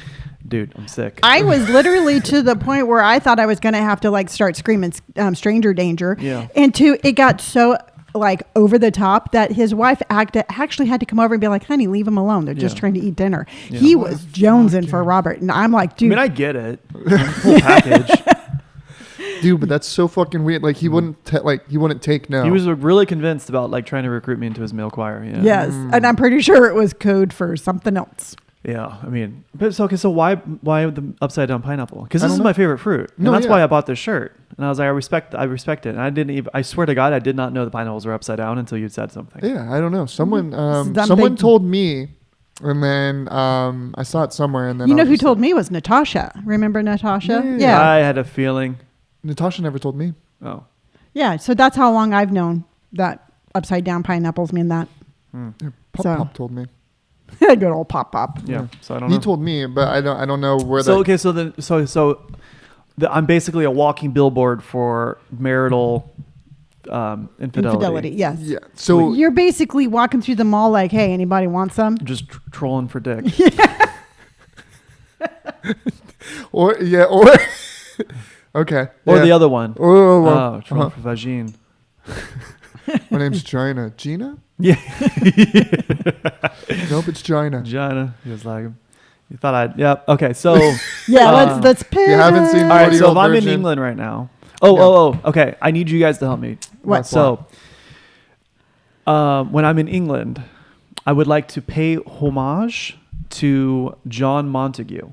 dude, I'm sick. I was literally to the point where I thought I was going to have to like start screaming stranger danger. Yeah. And it got so like over the top that his wife actually had to come over and be like, honey, leave him alone. They're just Yeah. trying to eat dinner. Yeah. He What was the jonesing fuck, for yeah. Robert. And I'm like, I dude. mean, I get it. Whole package. Dude, but that's so fucking weird. Like he wouldn't take no. He was really convinced about like trying to recruit me into his male choir. Yeah. yes. And I'm pretty sure it was code for something else. Yeah. I mean, but so why the upside down pineapple? Because I this don't is know. my favorite fruit, and No, that's yeah. why I bought this shirt. And I was like, I respect it. And I swear to God, I did not know the pineapples were upside down until you said something. Yeah, I don't know. Someone Something- someone told me, and then I saw it somewhere, and then You I know was who just told like, me was Natasha. Remember Natasha? Yeah. I had a feeling. Natasha never told me. Oh. Yeah. So that's how long I've known that upside down pineapples mean that. Yeah, Pop So- Pop told me. Good old pop. Yeah. So I don't know. He told me, but I don't know where So that. okay, I'm basically a walking billboard for marital infidelity. Yes. Yeah. So You're basically walking through the mall like, hey, anybody want some? Just trolling for dick. or okay. Or yeah. the other one. Oh, well, Trolling for vagine. my name's Gina. Gina? Yeah. Nope, it's Gina. Vagina. He was like, you thought I'd. Yep. Okay. So. Yeah, uh, let's pivot. you haven't seen All right. 40 So if Old I'm in Virgin. England right now. Yeah. Okay. I need you guys to help me. What? So, when I'm in England, I would like to pay homage to John Montague.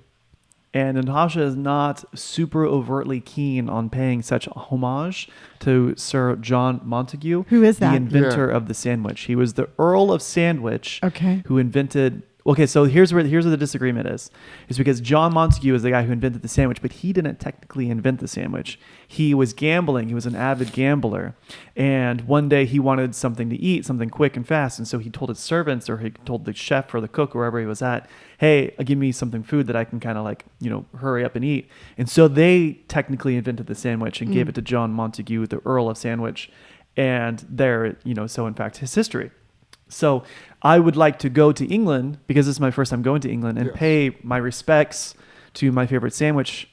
And Natasha is not super overtly keen on paying such homage to Sir John Montague. Who is that? The inventor of the sandwich. He was the Earl of Sandwich. Okay. Who invented... Okay, so here's where the disagreement is. Is because John Montague is the guy who invented the sandwich, but he didn't technically invent the sandwich. He was gambling. He was an avid gambler. And one day he wanted something to eat, something quick and fast. And so he told his servants, or he told the chef or the cook, wherever he was at, hey, give me something food that I can kind of like, hurry up and eat. And so they technically invented the sandwich and gave it to John Montague, the Earl of Sandwich. And there, so in fact, his history. So I would like to go to England, because this is my first time going to England, and Yes. pay my respects to my favorite sandwich,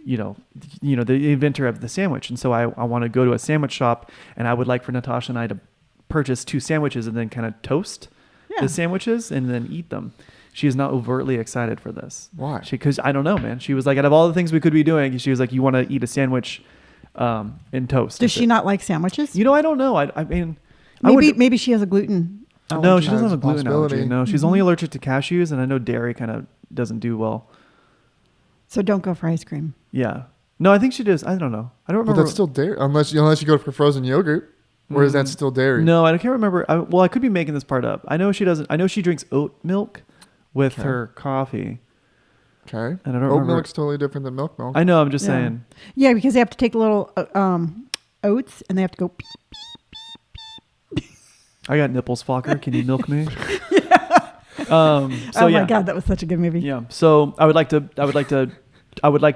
the inventor of the sandwich. And so I want to go to a sandwich shop, and I would like for Natasha and I to purchase 2 sandwiches and then kind of toast the sandwiches and then eat them. She is not overtly excited for this. Why? Because I don't know, man. She was like, out of all the things we could be doing, she was like, you want to eat a sandwich in toast. Does she not like sandwiches? I don't know. I mean, maybe she has a gluten. No, she doesn't have a gluten allergy. Possibility. No, she's only allergic to cashews, and I know dairy kind of doesn't do well. So don't go for ice cream. Yeah. No, I think she does. I don't know. I don't remember. But that's still dairy, unless you go for frozen yogurt, or is that still dairy? No, I can't remember. I could be making this part up. I know she doesn't. I know she drinks oat milk with her coffee. Okay. And I don't Oat remember. milk's totally different than milk. I know. I'm just saying. Yeah, because they have to take little oats, and they have to go. Beep. I got nipples, Fokker. Can you milk me? Oh my God, that was such a good movie. Yeah. So I would like to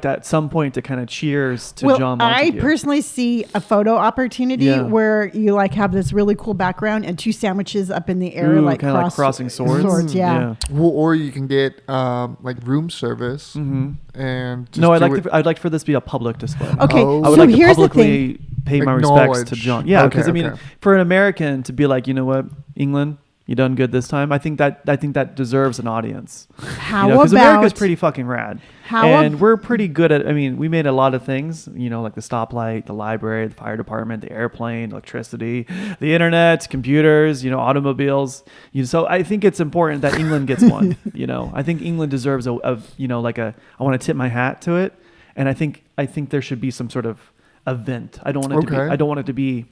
at some point to kind of cheers to John Montague. I personally see a photo opportunity where you like have this really cool background and 2 sandwiches up in the air, like kind of like crossing swords. Yeah. Well, or you can get like room service and just I'd like for this to be a public display. Okay, Oh. I would so like to here's the publicly thing. pay my respects to John. Yeah, because Okay. for an American to be like, you know what, England, you done good this time. I think that deserves an audience. Because America's pretty fucking rad. We're pretty good at. I mean, we made a lot of things. Like the stoplight, the library, the fire department, the airplane, electricity, the internet, computers. automobiles. So I think it's important that England gets one. I think England deserves I want to tip my hat to it, and I think there should be some sort of event. I don't want it to be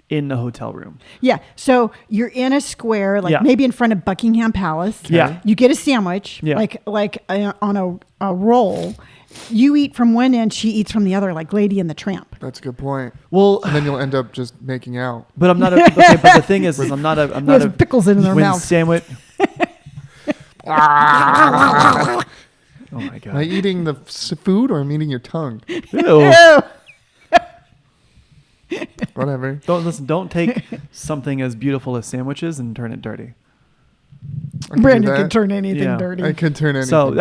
in the hotel room. Yeah. So you're in a square, maybe in front of Buckingham Palace. Yeah. You get a sandwich, on a roll. You eat from one end, she eats from the other, like Lady and the Tramp. That's a good point. Well, and then you'll end up just making out. But I'm not. But the thing is I'm not a pickles in their mouth. Sandwich. Oh my God. Am I eating the food or I'm eating your tongue? Ew. Whatever. Don't take something as beautiful as sandwiches and turn it dirty. Brandon can turn anything dirty. I could turn anything. So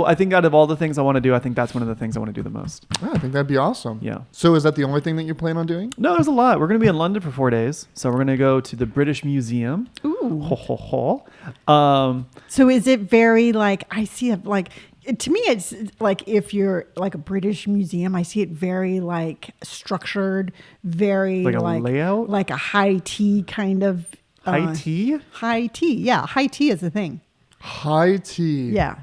I think out of all the things I want to do, I think that's one of the things I want to do the most. I think that'd be awesome. Yeah. So is that the only thing that you plan on doing? No, there's a lot. We're going to be in London for 4 days. So we're going to go to the British Museum. Ooh. Ho, ho, ho. So is it very I see it to me, it's like if you're like a British museum, I see it very structured, very like a layout, like a high tea kind of. High tea? High tea. Yeah. High tea is the thing. High tea. Yeah.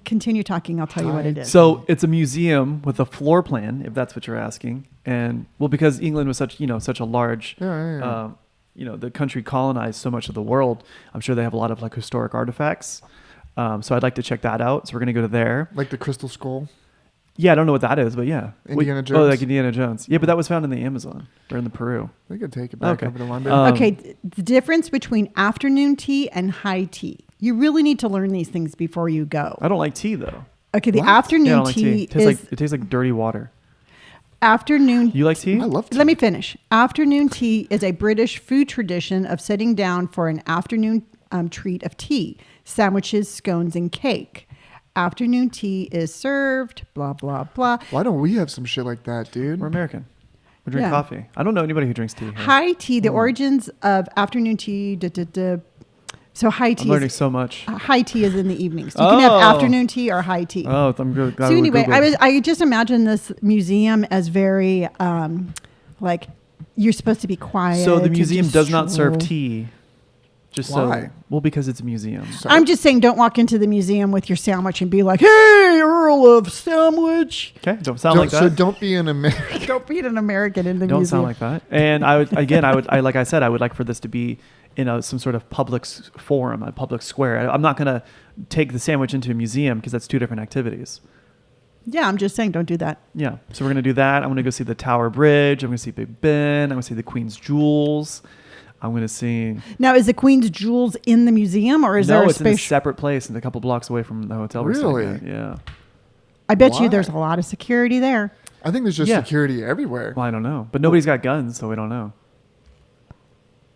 Continue talking. I'll tell you what it is. So it's a museum with a floor plan, if that's what you're asking. And because England was such a large, the country colonized so much of the world. I'm sure they have a lot of historic artifacts. So I'd like to check that out. So we're going to go to there. Like the Crystal Skull? Yeah, I don't know what that is, but yeah. Indiana Jones? Oh, like Indiana Jones. Yeah, but that was found in the Amazon or in the Peru. We could take it back over to London. Okay, the difference between afternoon tea and high tea. You really need to learn these things before you go. I don't like tea, though. Okay, the afternoon tea is... It tastes like dirty water. Afternoon... You like tea? I love tea. Let me finish. Afternoon tea is a British food tradition of sitting down for an afternoon treat of tea, sandwiches, scones, and cake. Afternoon tea is served, blah, blah, blah. Why don't we have some shit like that, dude? We're American. We drink coffee. I don't know anybody who drinks tea here. High tea, the origins of afternoon tea, So high tea. I'm learning so much. High tea is in the evening. So you can have afternoon tea or high tea. Oh, I'm good. So anyway, I just imagine this museum as very you're supposed to be quiet. So the museum does not serve tea. Why? Because it's a museum. I'm just saying, don't walk into the museum with your sandwich and be like, "Hey, Earl of Sandwich." Okay, don't sound like that. So don't be an American. Don't be an American in the don't museum. Don't sound like that. And I would like for this to be in some sort of public forum, a public square. I'm not going to take the sandwich into a museum because that's 2 different activities. Yeah, I'm just saying, don't do that. Yeah, so we're going to do that. I'm going to go see the Tower Bridge. I'm going to see Big Ben. I'm going to see the Queen's Jewels. I'm going to see... Now, is the Queen's Jewels in the museum, or is there a it's in a separate place and a couple blocks away from the hotel. Really? Yeah. I bet you there's a lot of security there. I think there's just security everywhere. Well, I don't know. But nobody's got guns, so we don't know.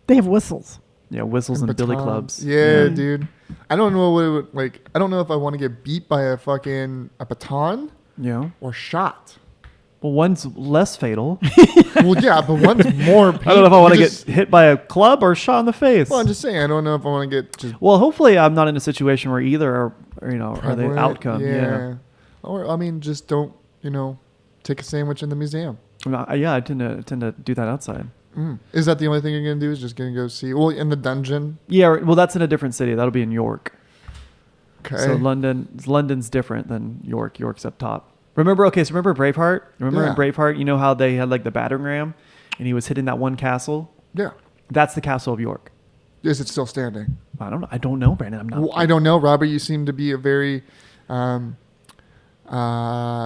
They have whistles. Yeah, whistles and billy clubs. Yeah, dude. I don't know what it would... I don't know if I want to get beat by a baton Yeah. or shot. Well, one's less fatal. Well, yeah, but one's more painful. I don't know if I want to get hit by a club or shot in the face. Well, I'm just saying, I don't know if I want to get just... Well, hopefully I'm not in a situation where either are the prevalent. outcome. Yeah. Or, I mean, just don't, take a sandwich in the museum. I tend to do that outside. Is that the only thing you're going to do is just going to go see? Well, in the dungeon? Yeah, well, that's in a different city. That'll be in York. Okay. So London's different than York. York's up top. Remember Braveheart? Remember in Braveheart, you know how they had like the battering ram and he was hitting that one castle? Yeah. That's the castle of York. Is it still standing? I don't know, Brandon. I'm not. Well, I don't know, Robert. You seem to be a very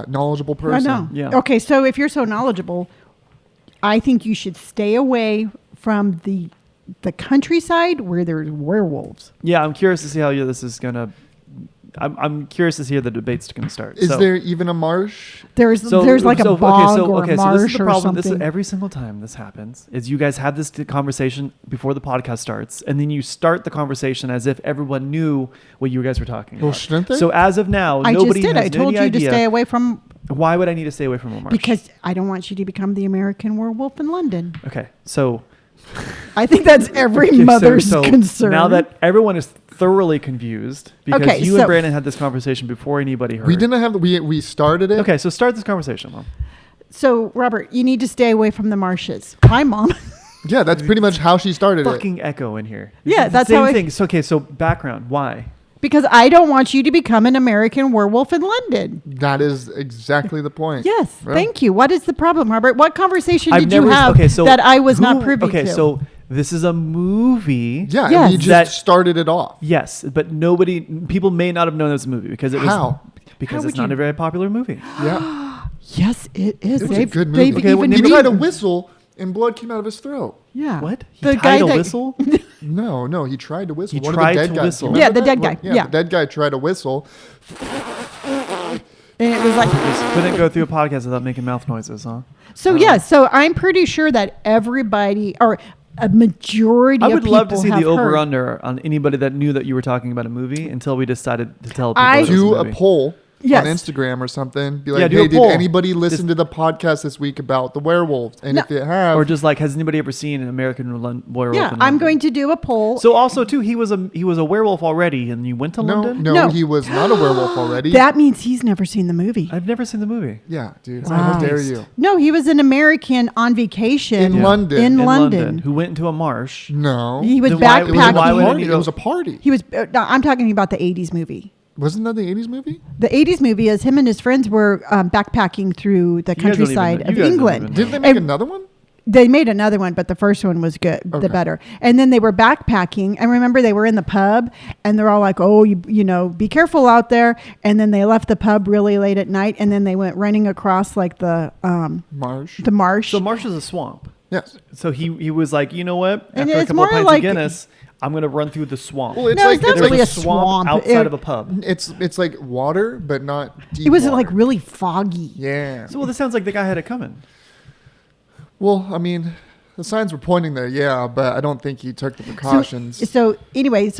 knowledgeable person. I know. Yeah. Okay, so if you're so knowledgeable, I think you should stay away from the countryside where there's werewolves. Yeah, I'm curious to see how this is gonna. I'm curious to see how the debate's going to start. Is there even a marsh? There's like a bog or a marsh so this is the problem. or something. Every single time this happens is you guys have this conversation before the podcast starts, and then you start the conversation as if everyone knew what you guys were talking about. Well, shouldn't they? So as of now, I nobody just did. has I told any you to idea. stay away from. Why would I need to stay away from a marsh? Because I don't want you to become the American werewolf in London. Okay, so I think that's every mother's concern. Now that everyone is thoroughly confused because Okay, you and Brandon had this conversation before anybody heard. We didn't have we started it. Okay, so start this conversation, Mom. So, Robert, you need to stay away from the marshes. Hi, Mom. Yeah, that's pretty much how she started it. Fucking echo in here. Yeah, It's the that's same how I- thing. So, okay, so background. Why? Because I don't want you to become an American werewolf in London. That is exactly the point. Yes, Right? thank you. What is the problem, Robert? What conversation I've did you never- have okay, so that I was not privy to? Okay, so this is a movie. Yeah, Yes. and he just That- started it off. Yes, but people may not have known it was a movie because it was How? because How it's would not you- a very popular movie. Yeah, Yes, it is. it was a good movie. They've Okay, even when He you tried to made- whistle and blood came out of his throat. Yeah. What? He The tied guy a that- whistle? No, he tried to whistle. He One tried of the dead to guys. whistle. You Yeah, remember the that? dead guy. Yeah, Yeah. the dead guy tried to whistle. And it was like, Just couldn't go through a podcast without making mouth noises, huh? so yeah, so I'm pretty sure that everybody or a majority I of would people love to see have the over heard. under on anybody that knew that you were talking about a movie until we decided to tell people. I- it was Do a a movie. poll Yes. on Instagram or something. Be Yeah, like, do hey, a did poll. anybody listen to the podcast this week about the werewolves? And No. if they have, Or just like, has anybody ever seen an American werewolf? Yeah, in I'm London? going to do a poll. So also too, he was a werewolf already, and you went to no, London. no, No. he was not a werewolf already. That means he's never seen the movie. I've never seen the movie. Yeah, dude. Wow. How dare you? No, he was an American on vacation In London. In In London. who went into a marsh. No. He was Then why- it was a then why would I backpacking. need party. to- It was a party. He was. No, I'm talking about the '80s movie. Wasn't that the 80s movie? The '80s movie is him and his friends were backpacking through the You guys don't even countryside know- of you guys don't England. even Didn't they make And another one? They made another one, but the first one was good, Okay. the better. And then they were backpacking. And remember, they were in the pub, and they're all like, "Oh, you know, be careful out there." And then they left the pub really late at night, and then they went running across like the Marsh. marsh. So marsh is a swamp. Yes. So he was like, you know what? And After a it's couple of more pints like- of Guinness, I'm gonna run through the swamp. Well, No, it's not There's really a a swamp. outside It- of a pub. It's like water, but not deep. it was water. like really foggy. Yeah. So this sounds like the guy had it coming. Well, I mean, the signs were pointing there, yeah, but I don't think he took the precautions. So anyway,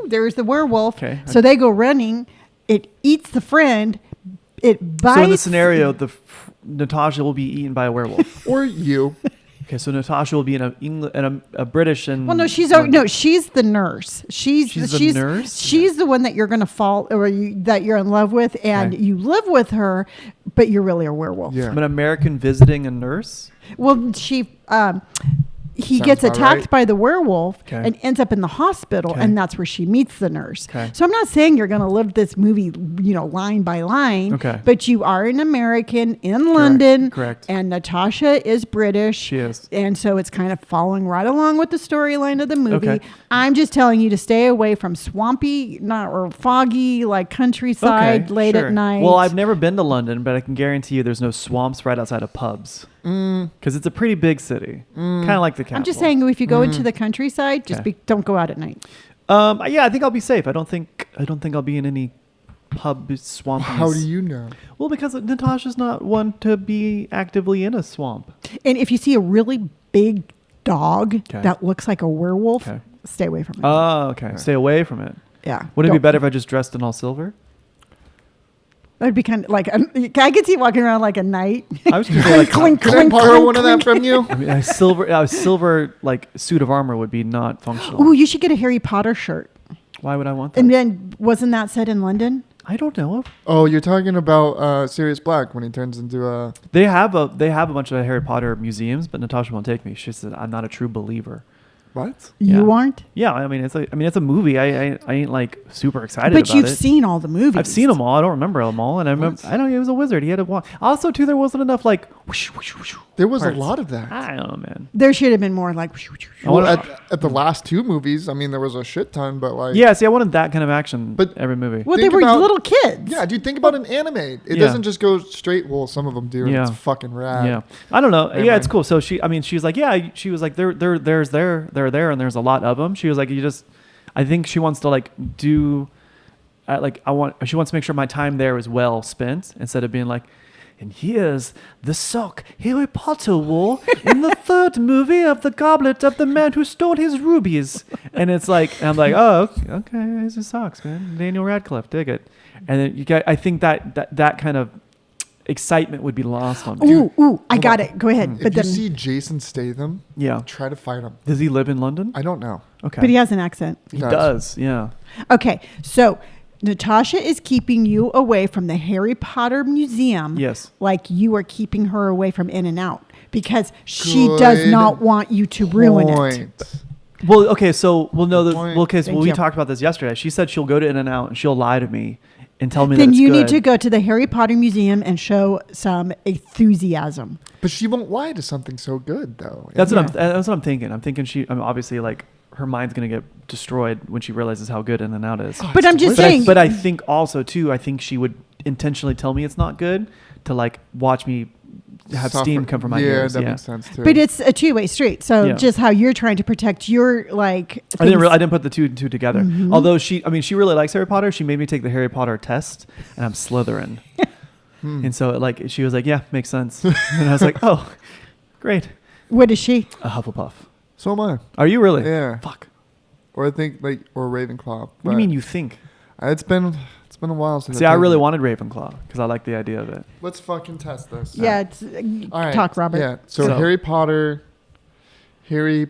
there's the werewolf. Okay. So they go running. It eats the friend. It bites. So in the scenario, Natasha will be eaten by a werewolf. Or you. Okay, so Natasha will be in a British and. Well, no, she's the nurse. She's the nurse? She's the one that you're going to fall or that you're in love with, and Okay. you live with her, but you're really a werewolf. Yeah. I'm an American visiting a nurse. Well, he Sounds gets about attacked right. by the werewolf Okay. and ends up in the hospital, Okay. and that's where she meets the nurse. Okay. So I'm not saying you're going to live this movie, line by line. Okay. But you are an American in London. Correct. And Natasha is British. She is. And so it's kind of following right along with the storyline of the movie. Okay. I'm just telling you to stay away from swampy or foggy like countryside late sure. at night. Well, I've never been to London, but I can guarantee you there's no swamps right outside of pubs. Because it's a pretty big city. Kind of like the capital. I'm just saying if you go into the countryside, just Okay. don't go out at night. Yeah, I think I'll be safe. I don't think I'll be in any pub swamp. How do you know? Well, because Natasha's not one to be actively in a swamp. And if you see a really big dog Okay. that looks like a werewolf, Okay. stay away from it. Oh, okay. Stay away from it. yeah. Wouldn't it be Don't- better if I just dressed in all silver? That'd be kind of like I could see walking around like a knight. I was gonna say like Clink, Could I clink, borrow clink, one of that clink. from you? I mean, a silver like suit of armor would be not functional. Ooh, you should get a Harry Potter shirt. Why would I want that? And then wasn't that set in London? I don't know. Oh, you're talking about Sirius Black when he turns into a. They have a bunch of Harry Potter museums, but Natasha won't take me. She said I'm not a true believer. What? You Yeah. aren't? Yeah, I mean it's a movie. I ain't like super excited But about you've it. seen all the movies. I've seen them all. I don't remember them all, and I remember. I know he was a wizard. He had a wand. Also, too, there wasn't enough like. Whoosh, whoosh, whoosh, There was parts. a lot of that. I don't know, man. There should have been more like. Well, at the last two movies, I mean, there was a shit ton, but like. Yeah, see, I wanted that kind of action. But- every movie. Well, they Think were about- little kids. Yeah, dude, think about an anime. It Yeah. doesn't just go straight. Well, some of them do, and Yeah. it's fucking rad. Yeah, I don't know. Never Yeah, it's mind. cool. So she was like, yeah, she was like, they're there, and there's a lot of them. She was like, I think she wants to like do, she wants to make sure my time there is well spent instead of being like, and here's the sock Harry Potter wore in the third movie of the Goblet of the Man Who Stole His Rubies. And it's like, and I'm like, oh, okay, here's his socks, man. Daniel Radcliffe, dig it. And then I think that kind of excitement would be lost on me. Ooh, I got it. Go ahead. If But you then, see Jason Statham, Yeah. try to fight him. Does he live in London? I don't know. Okay. but he has an accent. He does, yeah. Okay, so Natasha is keeping you away from the Harry Potter Museum. Yes. Like you are keeping her away from In-N-Out because she does Good not want you to ruin it. Point. Well, okay, so Good point. Thank we you. talked about this yesterday. She said she'll go to In-N-Out and she'll lie to me and tell me that Then it's you good. need to go to the Harry Potter Museum and show some enthusiasm. But she won't lie to something so good, though. That's Yeah. that's what I'm thinking. I'm thinking obviously like her mind's gonna get destroyed when she realizes how good In-N-Out is. Oh, But it's I'm just delicious. saying. But I think also too, I think she would intentionally tell me it's not good to like watch me have Suffer. steam come from my yeah, ears. that Yeah, makes sense too. But it's a two-way street. So Yeah. just how you're trying to protect your like. I didn't things- put the two and two together. Mhm. Although she really likes Harry Potter. She made me take the Harry Potter test, and I'm Slytherin. And so like she was like, yeah, makes sense. And I was like, oh, great, What is she? a Hufflepuff. So am I. Are you really? Yeah. Fuck. Or I think or Ravenclaw. What do you mean you think? It's been a while since. See, I played really it. wanted Ravenclaw because I like the idea of it. Let's fucking test this. Yeah, it's All right. talk, Robert. Yeah. So So- Harry Potter is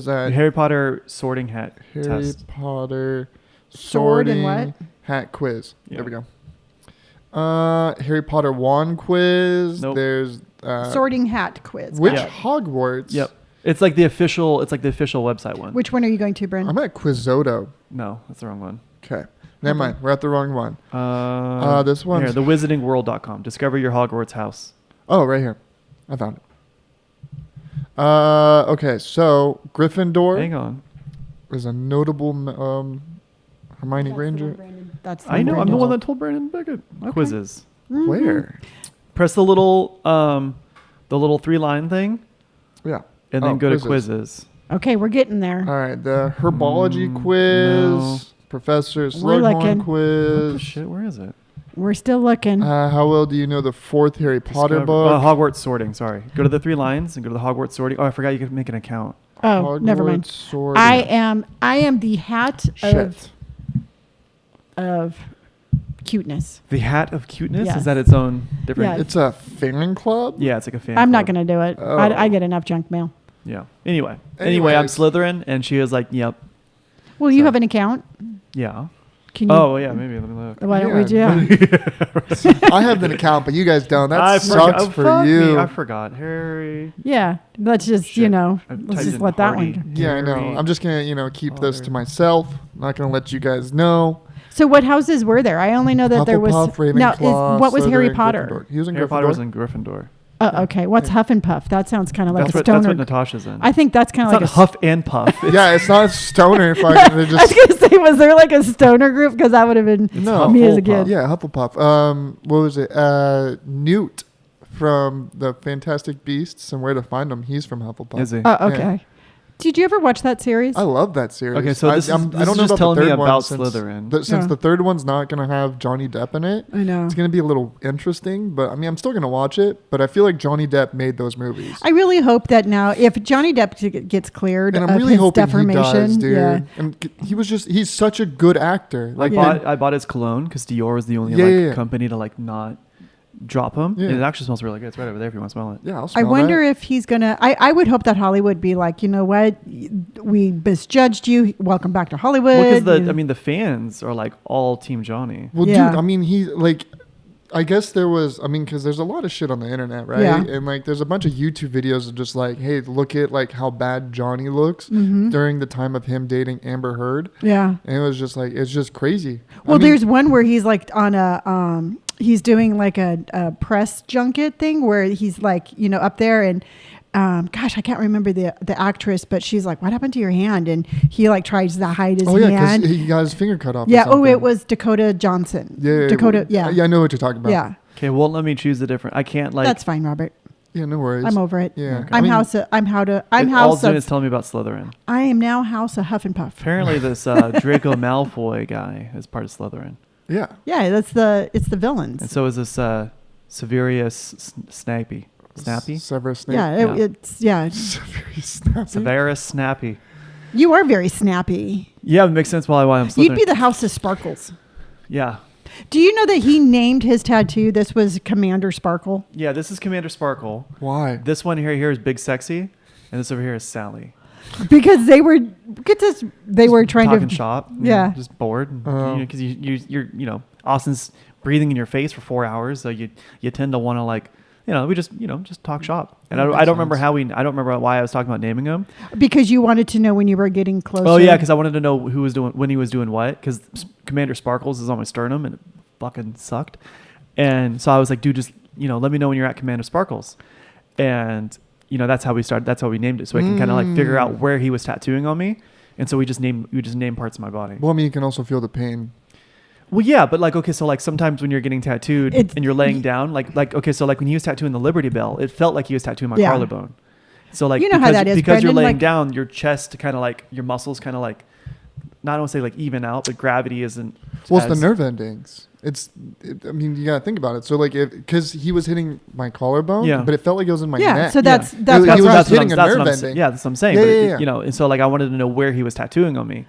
that Harry Potter sorting hat Harry test. Potter Sword and sorting what? hat quiz. Yeah. There we go. Harry Potter wand quiz. Nope. There's Sorting hat quiz. which Yeah. Hogwarts? Yep. It's like the official website one. Which one are you going to, Bryn? I'm at Quizzoto. No, that's the wrong one. Okay. Never mind. We're at the wrong one. This one's- here, thewizardingworld.com. Discover your Hogwarts house. Oh, right here. I found it. Okay, so Gryffindor Hang on. is a notable Hermione Granger. That's I know. I'm the Brandon. one that told Brandon Beckett. Quizzes. Mhm. Where? Press the little 3-line thing, Yeah. and then Oh, go to quizzes. quizzes. Okay, we're getting there. All right, the herbology quiz, no. Professor We're looking. Slughorn What the quiz. shit? Where is it? We're still looking. How well do you know the fourth Harry Potter Discover- book? Hogwarts sorting. Sorry. Go to the 3 lines and go to the Hogwarts sorting. Oh, I forgot you could make an account. Oh, never mind. Hogwarts sorting. I am the hat Shit. of cuteness. The Hat of Cuteness? Yes. Is that its own different? Yeah. It's a fan club? Yeah, it's like a fan. I'm not club. going to do it. Oh. I get enough junk mail. Yeah. Anyway, I'm Anyways. Slytherin, and she was like, "Yep, Well, you So- have an account. yeah." Can you? Oh, yeah. Maybe let me look. Why don't we do Yeah. that? I have an account, but you guys don't. That I sucks forgot- oh, for fuck me, you. I forgot. Harry. Yeah, let's just Shit. let's typed just in let that Hardy. one. Yeah, I know. Harry I'm just gonna, keep this Potter. to myself. I'm not gonna let you guys know. So what houses were there? I only know that there was. Hufflepuff, Now, Ravenclaw, what was Harry Slytherin, Potter? Gryffindor. He was in Harry Potter Gryffindor. was in Gryffindor. Okay, what's Huff and Puff? That sounds kind of like That's a what stoner. Natasha's in. I think that's kind of It's like not a. Huff and Puff. It's Yeah, it's not stoner. Fucking, I they was just gonna say, was there like a stoner group? Because that would have been No. me as a Hufflepuff. kid. yeah, Hufflepuff. What was it? Newt from the Fantastic Beasts and Where to Find Them. He's from Hufflepuff. Is he? Oh, okay. Did you ever watch that series? I love that series. Okay, so this is I don't know just about telling the me third one about since, Slytherin. since the third one's not going to have Johnny Depp in it. I know. It's going to be a little interesting, but I mean, I'm still going to watch it. But I feel like Johnny Depp made those movies. I really hope that now, if Johnny Depp gets cleared And I'm of really his hoping defamation, he does, dude. yeah. And he's such a good actor. Like, I bought his cologne because Dior was the only company to like not drop him. Yeah. And it actually smells really good. It's right over there if you want to smell it. yeah, I'll I smell wonder that. if he's gonna. I would hope that Hollywood be like, you know what, we misjudged you. Welcome back to Hollywood. Well, because the fans are like all Team Johnny. Well, Yeah. dude, I mean, I guess there was, because there's a lot of shit on the internet, right? Yeah. And like, there's a bunch of YouTube videos of just like, hey, look at like how bad Johnny looks during the time of him dating Amber Heard. Yeah. And it was just like, it's just crazy. Well, there's one where he's like on a he's doing like a press junket thing where he's like, up there and gosh, I can't remember the actress, but she's like, what happened to your hand? And he like tries to hide his hand. He got his finger cut off. Yeah. Or something. It was Dakota Johnson. Yeah. Dakota. Yeah. Yeah, I know what you're talking about. Yeah. Okay, well, let me choose the different. I can't like. That's fine, Robert. Yeah, no worries. I'm over it. Yeah. I'm I mean, all it's doing is telling me about Slytherin. I am now House of Huff and Puff. Apparently, this Draco Malfoy guy is part of Slytherin, Yeah. Yeah, it's the villains. and so is this Severus Snappy. Severus Snape. Yeah, it's Severus Snape. Severus Snappy. You are very snappy. Yeah, it makes sense why I'm Slytherin. You'd be the House of Sparkles. Yeah. Do you know that he named his tattoo? This was Commander Sparkle. Yeah, this is Commander Sparkle. Why? This one here is Big Sexy, and this over here is Sally. Because they were trying Talking to shop. Yeah. Just bored. Because you're Austin's breathing in your face for 4 hours, so you tend to want to like. We just talk shop, and I don't remember I don't remember why I was talking about naming him. Because you wanted to know when you were getting closer. Oh yeah, because I wanted to know when he was doing what. Because Commander Sparkles is on my sternum, and it fucking sucked. And so I was like, dude, just let me know when you're at Commander Sparkles, and that's how we started. That's how we named it, so I can kind of like figure out where he was tattooing on me, and so we just name parts of my body. Well, I mean, you can also feel the pain. Well, yeah, but like, okay, so like sometimes when you're getting tattooed and you're laying down, okay, so like when he was tattooing the Liberty Bell, it felt like he was tattooing my collarbone. So like, how that is, because you're Brendan, laying like, down, your chest kind of like, your muscles kind of like, not I don't want to say like even out, but gravity isn't. Well, it's the nerve endings. You gotta think about it. So like, because he was hitting my collarbone, but it felt like it was in my neck. So that's he was hitting a nerve ending. Yeah, that's what I'm saying. Yeah. And so like I wanted to know where he was tattooing on me.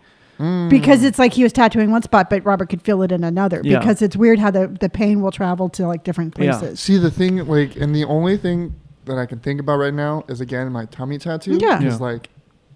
Because it's like he was tattooing one spot, but Robert could feel it in another. Yeah. Because it's weird how the pain will travel to like different places. Yeah. See, the thing, like, and the only thing that I can think about right now is, again, my tummy tattoo. Yeah. Is like,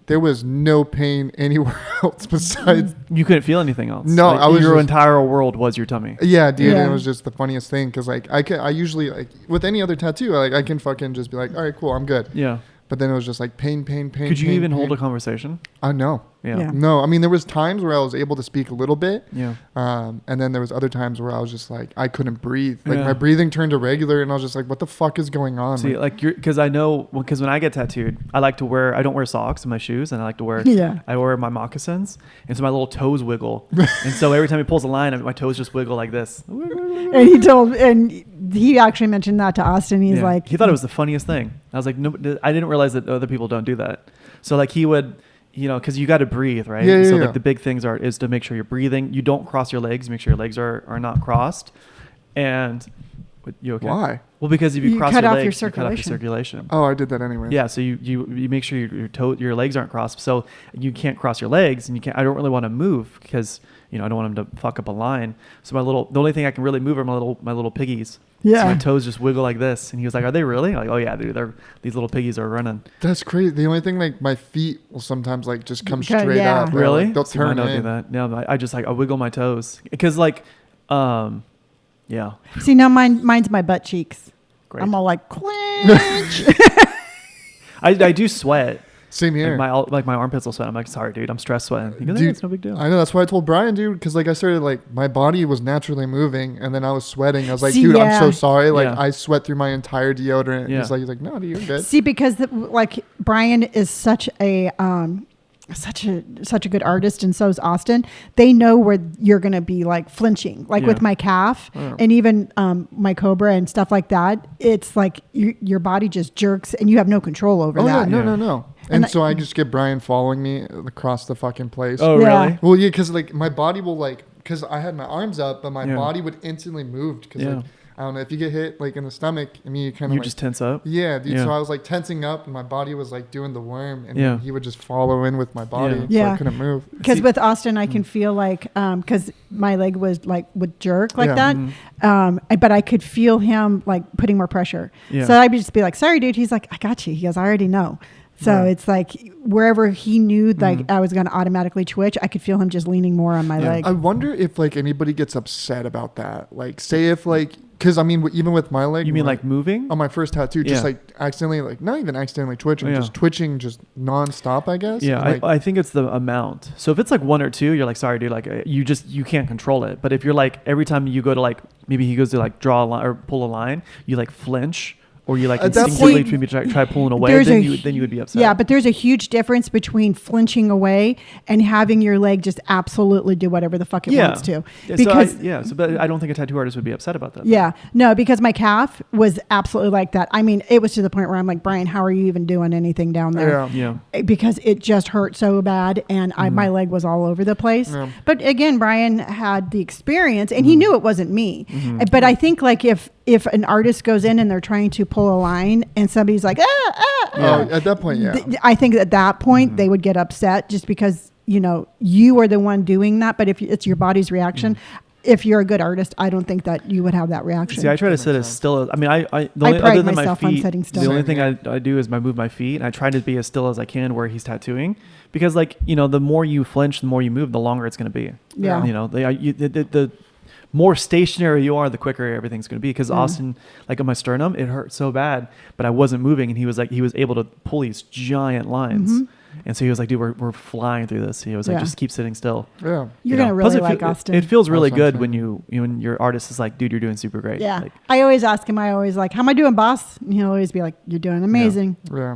there was no pain anywhere else besides. You couldn't feel anything else. No, like, I was your just, entire world was your tummy. Yeah, dude. Yeah. It was just the funniest thing because, like, I usually, like, with any other tattoo, I can fucking just be like, all right, cool, I'm good. Yeah. But then it was just like pain. Could you even hold a conversation? No. Yeah. No, I mean, there was times where I was able to speak a little bit. Yeah. And then there was other times where I was just like, I couldn't breathe. Like my breathing turned irregular and I was just like, what the fuck is going on? See, because I know, because when I get tattooed, I don't wear socks in my shoes, and I like to wear, I wear my moccasins, and so my little toes wiggle. And so every time he pulls a line, my toes just wiggle like this. And he actually mentioned that to Austin. He's like, he thought it was the funniest thing. I was like, no, I didn't realize that other people don't do that. So like he would, because you got to breathe, right? Yeah, so yeah. like the big things is to make sure you're breathing. You don't cross your legs. Make sure your legs are not crossed. And you okay? Why? Well, because if you cross cut your off legs, your you cut off your circulation. circulation. Oh, I did that anyway. Yeah, so you make sure your legs aren't crossed. So you can't cross your legs, and I don't really want to move because I don't want him to fuck up a line. So the only thing I can really move are my little piggies. Yeah. So my toes just wiggle like this, and he was like, "Are they really?" I'm like, "Oh yeah, dude. These little piggies are running." That's crazy. The only thing, like, my feet will sometimes like just come Okay, straight yeah. up. Really? Like, they'll See, mine turn don't in. do that. No, I just I wiggle my toes because yeah. see, now mine's my butt cheeks. Great. I'm all like, clench. I do sweat. Same here. Like my armpits will sweat. I'm like, sorry, dude, I'm stress sweating. He goes, Dude, it's no big deal. I know, that's why I told Brian, dude, because like I started like my body was naturally moving and then I was sweating. I was like, See, dude, yeah. I'm so sorry. Like Yeah. I sweat through my entire deodorant. Yeah. He's like, no, dude, you're good. See, because Brian is such a good artist, and so is Austin. They know where you're gonna be like flinching, like with my calf and even my cobra and stuff like that. It's like your body just jerks, and you have no control over that. Yeah, no. And so I just get Brian following me across the fucking place. Oh, Yeah. really? Well, yeah, because like my body will like, because I had my arms up, but my Yeah. body would instantly move. Because Yeah. like, I don't know, if you get hit like in the stomach, I mean, you kind of You like, just tense up. yeah, dude. Yeah. So I was like tensing up, and my body was like doing the worm, and Yeah. he would just follow in with my body, Yeah. so Yeah. I couldn't move. Because See- with Austin, I can feel like, because my leg was like would jerk like Yeah. that. But I could feel him like putting more pressure. Yeah. So I'd just be like, sorry, dude. He's like, I got you. He goes, I already know. So Yeah. it's like wherever he knew like I was going to automatically twitch, I could feel him just leaning more on my Yeah. leg. I wonder if like anybody gets upset about that. Like, say if like, because I mean, even with my leg, You mean like moving? on my first tattoo, just Yeah. like accidentally, like not even accidentally twitching, Yeah. just twitching, just nonstop. I guess. Yeah, Like, I think it's the amount. So if it's like 1 or 2, you're like, sorry, dude, like you can't control it. But if you're like every time you go to like maybe he goes to like draw a line or pull a line, you like flinch or you like At that instinctively point- try pulling away, There's then a you would be upset. Yeah, but there's a huge difference between flinching away and having your leg just absolutely do whatever the fuck it wants to. Yeah, Because but I don't think a tattoo artist would be upset about that. yeah, no, because my calf was absolutely like that. I mean, it was to the point where I'm like, Brian, how are you even doing anything down there? Yeah. Yeah. Because it just hurt so bad, and my leg was all over the place. Yeah. But again, Brian had the experience, and he knew it wasn't me. But I think like if an artist goes in and they're trying to pull a line, and somebody's like, At that point, yeah. I think at that point they would get upset just because you are the one doing that. But if it's your body's reaction. If you're a good artist, I don't think that you would have that reaction. See, I try to That sit makes as still as I mean, I the I only pride other than my myself on feet, sitting still. the only Same, thing yeah. I do is I move my feet, and I try to be as still as I can where he's tattooing, because like the more you flinch, the more you move, the longer it's going to be. Yeah. The more stationary you are, the quicker everything's going to be. Because Austin, like on my sternum, it hurt so bad, but I wasn't moving, and he was able to pull these giant lines. And so he was like, dude, we're flying through this. He was like, Yeah. just keep sitting still. Yeah. You're You know? gonna Plus really it like feel- Austin. It feels really That's what I'm good when saying. when your artist is like, dude, you're doing super great. Yeah. Like, I always ask him, how am I doing, boss? And he'll always be like, you're doing amazing. Yeah.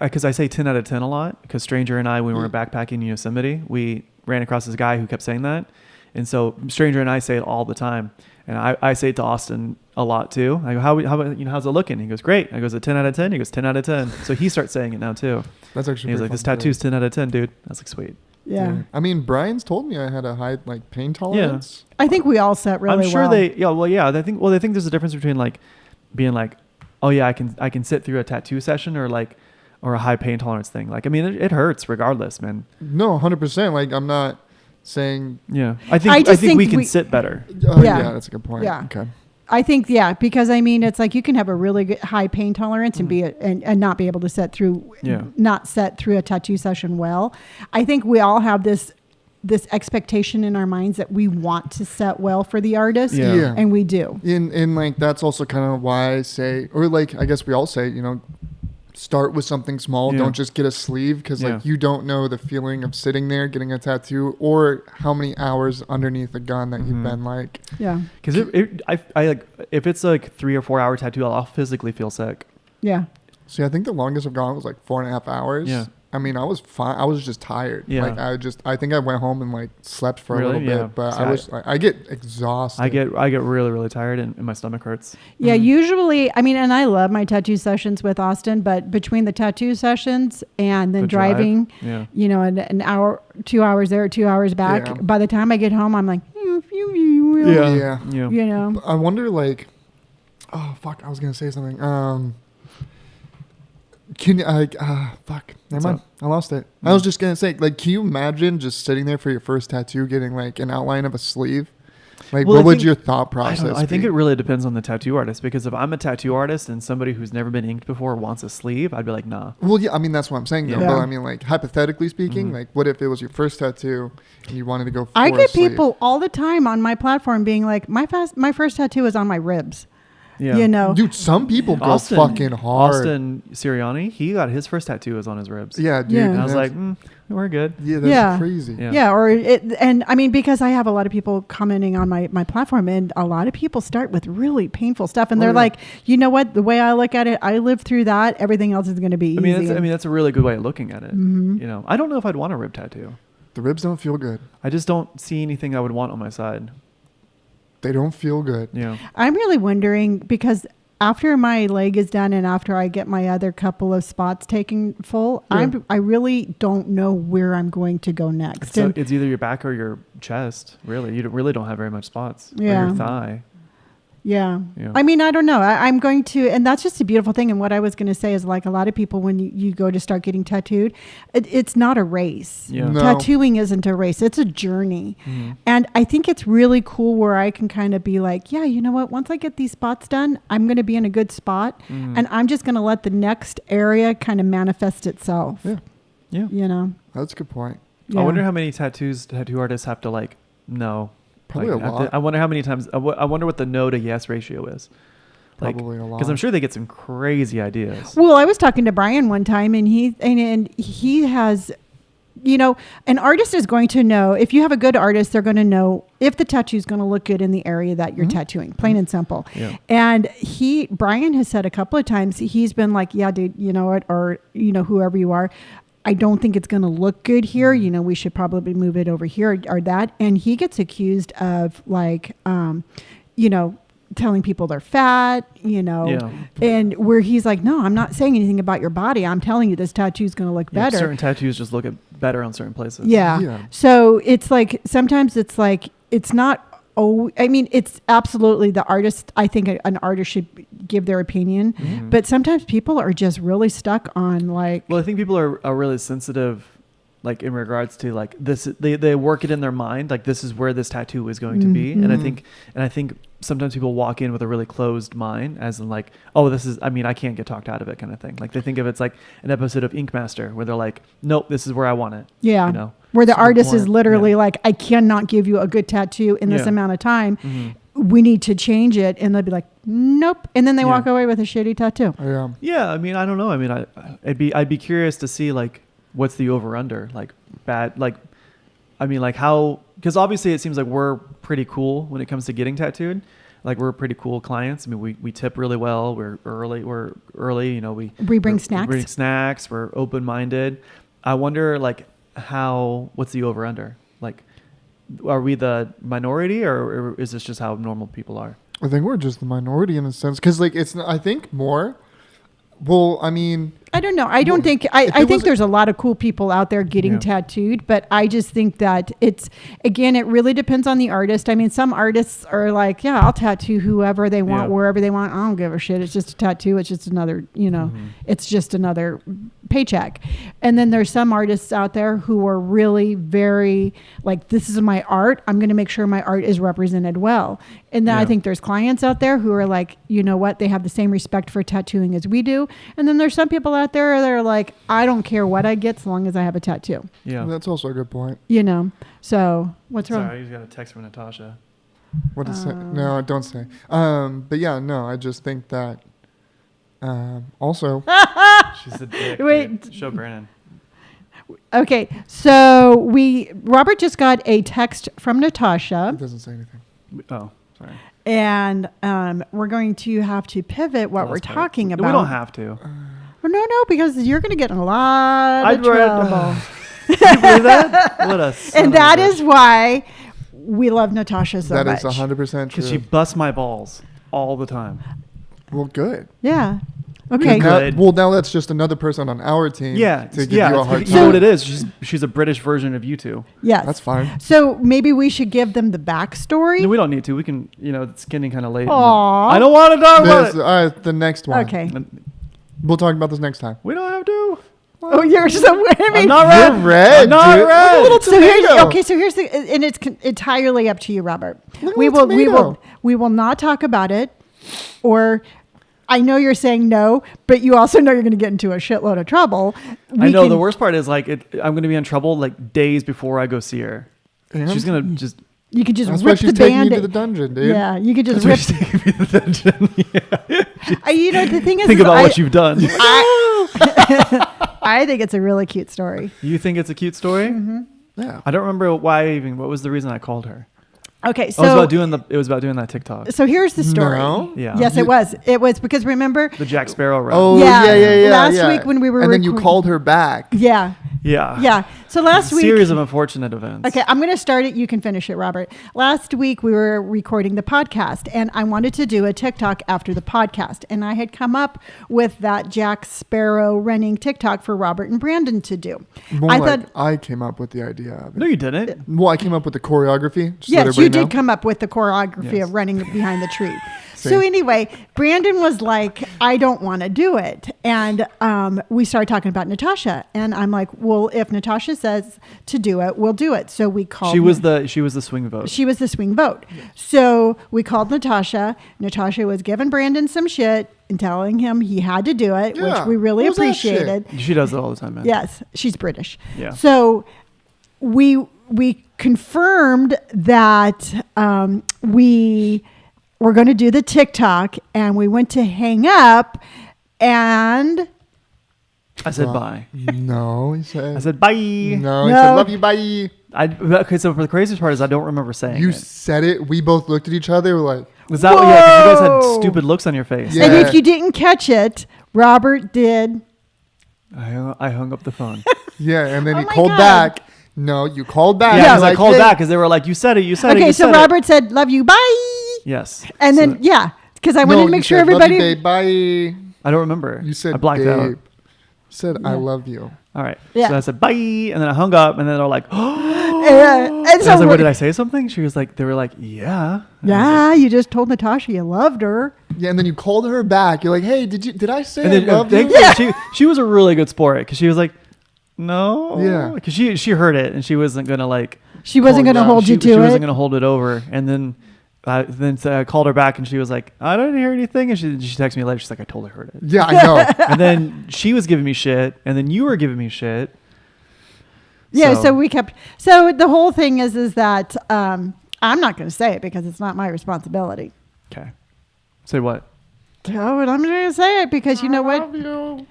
because I say 10 out of 10 a lot, because Stranger and I, when we were backpacking in Yosemite, we ran across this guy who kept saying that. And so Stranger and I say it all the time. And I say it to Austin a lot too. I go, how how's it looking? He goes, great. I goes, a 10 out of 10. He goes, 10 out of 10. So he starts saying it now too. That's actually. And he's like, pretty this fucking tattoo's good. 10 out of 10, dude. I was like, sweet. Yeah. I mean, Brian's told me I had a high like pain tolerance. I think we all set really I'm sure well. they think there's a difference between like being like, oh yeah, I can sit through a tattoo session or a high pain tolerance thing. Like, I mean, it hurts regardless, man. No, 100%. Like I'm not saying. Yeah. I I think just we think can we- sit better. Oh, Yeah. yeah, that's a good point. Yeah. Okay. I think, because I mean, it's like you can have a really good high pain tolerance and and not be able to not set through a tattoo session well. I think we all have this expectation in our minds that we want to set well for the artist, Yeah. and we do. And like that's also kind of why I say, or like I guess we all say, start with something small. Yeah. Don't just get a sleeve, because Yeah. like you don't know the feeling of sitting there getting a tattoo, or how many hours underneath a gun that you've been like. Yeah. Because I like, if it's like 3 or 4 hour tattoo, I'll physically feel sick. Yeah. See, I think the longest I've gone was like 4.5 hours. Yeah. I mean, I was fine. I was just tired. Yeah. Like I think I went home and like slept for a Really? little Yeah. bit, but See, I get exhausted. I get really, really tired and my stomach hurts. Yeah, usually, I mean, and I love my tattoo sessions with Austin, but between the tattoo sessions and then The drive, driving, yeah. an hour, 2 hours there, 2 hours back, Yeah. by the time I get home, I'm like, Yeah. Yeah. I wonder, like, oh fuck, I was gonna say something. Can you fuck? Never mind. up? I lost it. I was just gonna say, like, can you imagine just sitting there for your first tattoo, getting like an outline of a sleeve? Like, Well, I what would think- your thought I process don't know. I think be? it really depends on the tattoo artist, because if I'm a tattoo artist and somebody who's never been inked before wants a sleeve, I'd be like, nah. Well, yeah, I mean that's what I'm saying though. Yeah. But Yeah. I mean, like hypothetically speaking, Mhm. like what if it was your first tattoo and you wanted to go for I a get sleeve? people all the time on my platform being like, my first tattoo is on my ribs. Yeah. Dude, some people go Austin, fucking hard. Austin Sirianni, he got his first tattoo was on his ribs. Yeah, dude. Yeah. And I was that's- like, we're good. yeah, that's Yeah. crazy. Yeah. Yeah, and I mean, because I have a lot of people commenting on my platform, and a lot of people start with really painful stuff, and Oh, they're yeah. like, you know what? The way I look at it, I lived through that. Everything else is going to be easy. I mean, that's a really good way of looking at it. Mhm. I don't know if I'd want a rib tattoo. The ribs don't feel good. I just don't see anything I would want on my side. They don't feel good. Yeah. I'm really wondering because after my leg is done and after I get my other couple of spots taken full, I really don't know where I'm going to go next. So it's either your back or your chest. Really, you really don't have very much spots. Or your thigh. Yeah. I mean, I don't know. I'm going to, and that's just a beautiful thing. And what I was going to say is, like, a lot of people, when you go to start getting tattooed, it's not a race. Yeah. No. Tattooing isn't a race. It's a journey. Mm-hmm. And I think it's really cool where I can kind of be like, yeah, you know what? Once I get these spots done, I'm going to be in a good spot. Mm-hmm. And I'm just going to let the next area kind of manifest itself. Yeah. Yeah. You know? That's a good point. Yeah. I wonder how many tattoo artists have to, like, no. Probably a lot. I wonder how many times. I wonder what the no to yes ratio is. Probably a lot. Because I'm sure they get some crazy ideas. Well, I was talking to Brian one time, and he has, you know, an artist is going to know, if you have a good artist, they're going to know if the tattoo is going to look good in the area that you're tattooing, plain and simple. Yeah. And Brian has said a couple of times, he's been like, yeah, dude, you know what, or, you know, whoever you are, I don't think it's going to look good here. You know, we should probably move it over here or that. And he gets accused of, like, you know, telling people they're fat, you know, and where he's like, no, I'm not saying anything about your body. I'm telling you this tattoo is going to look better. Certain tattoos just look better on certain places. Yeah. So it's like, sometimes it's like, it's not, I mean, it's absolutely the artist. I think an artist should give their opinion, but sometimes people are just really stuck on, like. Well, I think people are really sensitive, like, in regards to, like, this. They work it in their mind, like, this is where this tattoo is going to be, and I think sometimes people walk in with a really closed mind, as in, like, oh, this is. I mean, I can't get talked out of it, kind of thing. Like, they think of it's like an episode of Ink Master where they're like, nope, this is where I want it. Yeah. You know. Where the artist is literally like, I cannot give you a good tattoo in this amount of time. We need to change it. And they'll be like, nope. And then they walk away with a shitty tattoo. Yeah. Yeah. I mean, I don't know. I mean, I'd be curious to see, like, what's the over under, like, bad, like, I mean, like, how, because obviously it seems like we're pretty cool when it comes to getting tattooed. Like, we're pretty cool clients. I mean, we tip really well. We're early, you know, we bring snacks. We bring snacks. We're open-minded. I wonder, like, what's the over under? Like, are we the minority, or is this just how normal people are? I think we're just the minority in a sense, because, like, I think more. Well, I mean, I don't know. I don't think, I think there's a lot of cool people out there getting tattooed, but I just think that it really depends on the artist. I mean, some artists are like, yeah, I'll tattoo whoever they want, wherever they want. I don't give a shit. It's just a tattoo. It's just another, you know, it's just another paycheck. And then there's some artists out there who are really very like, this is my art. I'm going to make sure my art is represented well. And then I think there's clients out there who are like, you know what, they have the same respect for tattooing as we do. And then there's some people out there that are like, I don't care what I get so long as I have a tattoo. Yeah. That's also a good point. You know, so what's wrong? Sorry, I just got a text from Natasha. What to say? No, don't say. But yeah, no, I just think that also. She's a dick. Wait. Dude. Show Brandon. Okay, so Robert just got a text from Natasha. It doesn't say anything. Oh, sorry. And we're going to have to pivot what we're talking about. We don't have to. No, because you're going to get in a lot of trouble. You believe that? What a son and of a that bitch. is why we love Natasha so much. That is 100% true. Because she busts my balls all the time. Well, good. Yeah. Okay. Now that's just another person on our team. To give you a hard time. You know what it is? She's a British version of you two. Yes. That's fine. So maybe we should give them the backstory. No, we don't need to. We can, you know, it's getting kind of late. Aww. I don't want to talk about it. The next one. Okay. We'll talk about this next time. We don't have to. Oh, you're so. I mean, I'm not red. You're red. I'm not dude. red. Look, a little tomato. So here's the, and it's entirely up to you, Robert. Look, We tomato. will not talk about it, or. I know you're saying no, but you also know you're going to get into a shitload of trouble. I know the worst part is like I'm going to be in trouble like days before I go see her. And She's going to just. You could just that's why rip she's the taking band. you to the dungeon, dude. Yeah, you could just That's why rip. she's taking me to the dungeon. Yeah. You know, the thing is, Think about what you've done. I think it's a really cute story. You think it's a cute story? Mm-hmm. Yeah. I don't remember what was the reason I called her. Okay, so it was about doing that TikTok. So here's the story. No? Yeah. Yes, it was. It was because remember The Jack Sparrow run. Oh, Yeah, yeah. last week when we were and then you called her back. Yeah. Yeah. Yeah. So last week. Series of unfortunate events. Okay, I'm going to start it. You can finish it, Robert. Last week we were recording the podcast, and I wanted to do a TikTok after the podcast, and I had come up with that Jack Sparrow running TikTok for Robert and Brandon to do. More I like thought, I came up with the idea of it. No, you didn't. Well, I came up with the choreography. Just to let yes, you everybody did know. come up with the choreography Yes. of running behind the tree. See. So anyway, Brandon was like, I don't want to do it. And we started talking about Natasha. And I'm like, well, if Natasha says to do it, we'll do it. So we called. She was the swing vote. She was the swing vote. So we called Natasha. Natasha was giving Brandon some shit and telling him he had to do it, Yeah. which we really What was that shit? appreciated. She does it all the time, man. Yes, she's British. Yeah. So we confirmed that we were going to do the TikTok, and we went to hang up, and I said bye. No, he said. I said bye. No, he No. said love you, bye. Okay, so for the craziest part is I don't remember saying You it. said it. We both looked at each other. We're like, Was that what? Yeah, 'cause you guys Whoa. had stupid looks on your face. Yeah. and if you didn't catch it, Robert did. I hung up the phone. yeah, and then Oh he my called God. back. No, you called back. Yeah, You're because I like, called hey. back because they were like, "You said it. You said it." Okay, you so said it." Robert said, "Love you, bye." Yes. And So then yeah, because I No, wanted to you make sure said, "Love you, everybody. babe, bye. I don't remember. You said I blacked babe. out. You said I love you. All right. Yeah. So I said bye, and then I hung up, and then they're like, "Oh." And I was so like, "What did I say? Something?" She was like, "They were like, yeah." And I was yeah, you just told Natasha you loved her. Yeah, and then you called her back. You're like, hey, did I say And I then love you? thankfully, she was a really good sport because she was like, no, Yeah. because she heard it and she wasn't gonna like She wasn't going to Yeah, hold you she to wasn't it. gonna hold it over. And then I called her back and she was like, I didn't hear anything. And she texted me later. She's like, I totally heard it. Yeah, I know. And then she was giving me shit, and then you were giving me shit. Yeah, so we kept. So the whole thing is that I'm not going to say it because it's not my responsibility. Okay. Say what? Oh, and I'm going to say it because you know what? you.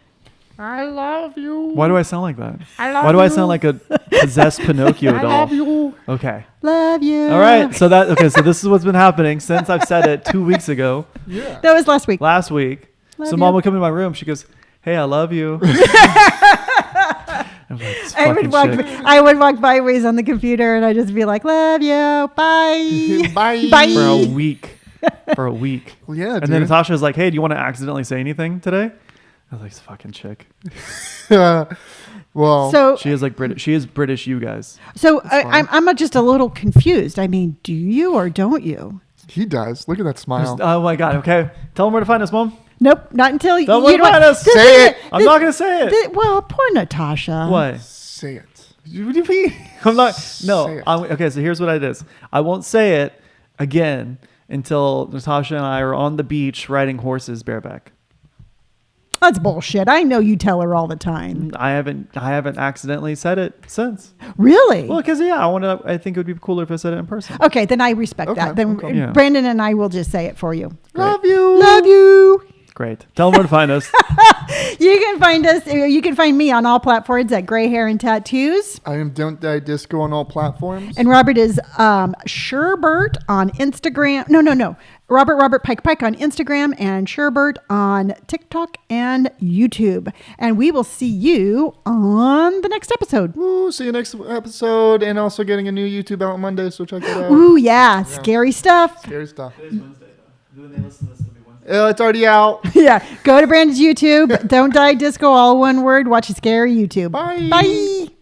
I love you. Why do I sound like that? I love Why do I you. sound like a possessed Pinocchio I doll? love you. Okay. Love you. All right. So so this is what's been happening since I've said it 2 weeks ago. Yeah. That was last week. Last week. Love So you. Mom would come in my room. She goes, "Hey, I love you." I'm like, "This fucking chick." I would walk byways on the computer and I'd just be like, love you. Bye. Bye. Bye. For a week. For a week. Well, yeah, And then Natasha was like, "Hey, do you want to accidentally say anything today?" I was like, "This fucking chick." well, So, She is like British. She is British. You guys. I'm just a little confused. I mean, do you or don't you? he does. Look at that smile. Oh my God. Okay. Tell them where to find us, Mom. Nope, not until Don't you worry about us. the Say thing it. is- I'm not gonna say it. well, poor Natasha. What? Say it. What do you mean? I'm not. No. Say it. Okay. So here's what it is. I won't say it again until Natasha and I are on the beach riding horses bareback. That's bullshit. I know you tell her all the time. I haven't accidentally said it since. Really? Well, because I think it would be cooler if I said it in person. Okay, then I respect Okay, that. Then okay. Yeah. Brandon and I will just say it for you. Great. Love you. Love you. Great. Tell them where to find us. You can find us. You can find me on all platforms at Gray Hair and Tattoos. I am Don't Die Disco on all platforms. And Robert is Sherbert on Instagram. No. Robert Pike on Instagram and Sherbert on TikTok and YouTube. And we will see you on the next episode. Woo, see you next episode. And also getting a new YouTube out Monday, so check that out. Ooh, yeah. Scary stuff. Scary stuff. Today's Wednesday, though. When they listen to this, it'll be Wednesday. It's already out. Yeah. Go to Brandon's YouTube. Don't Die Disco, all one word. Watch a scary YouTube. Bye. Bye.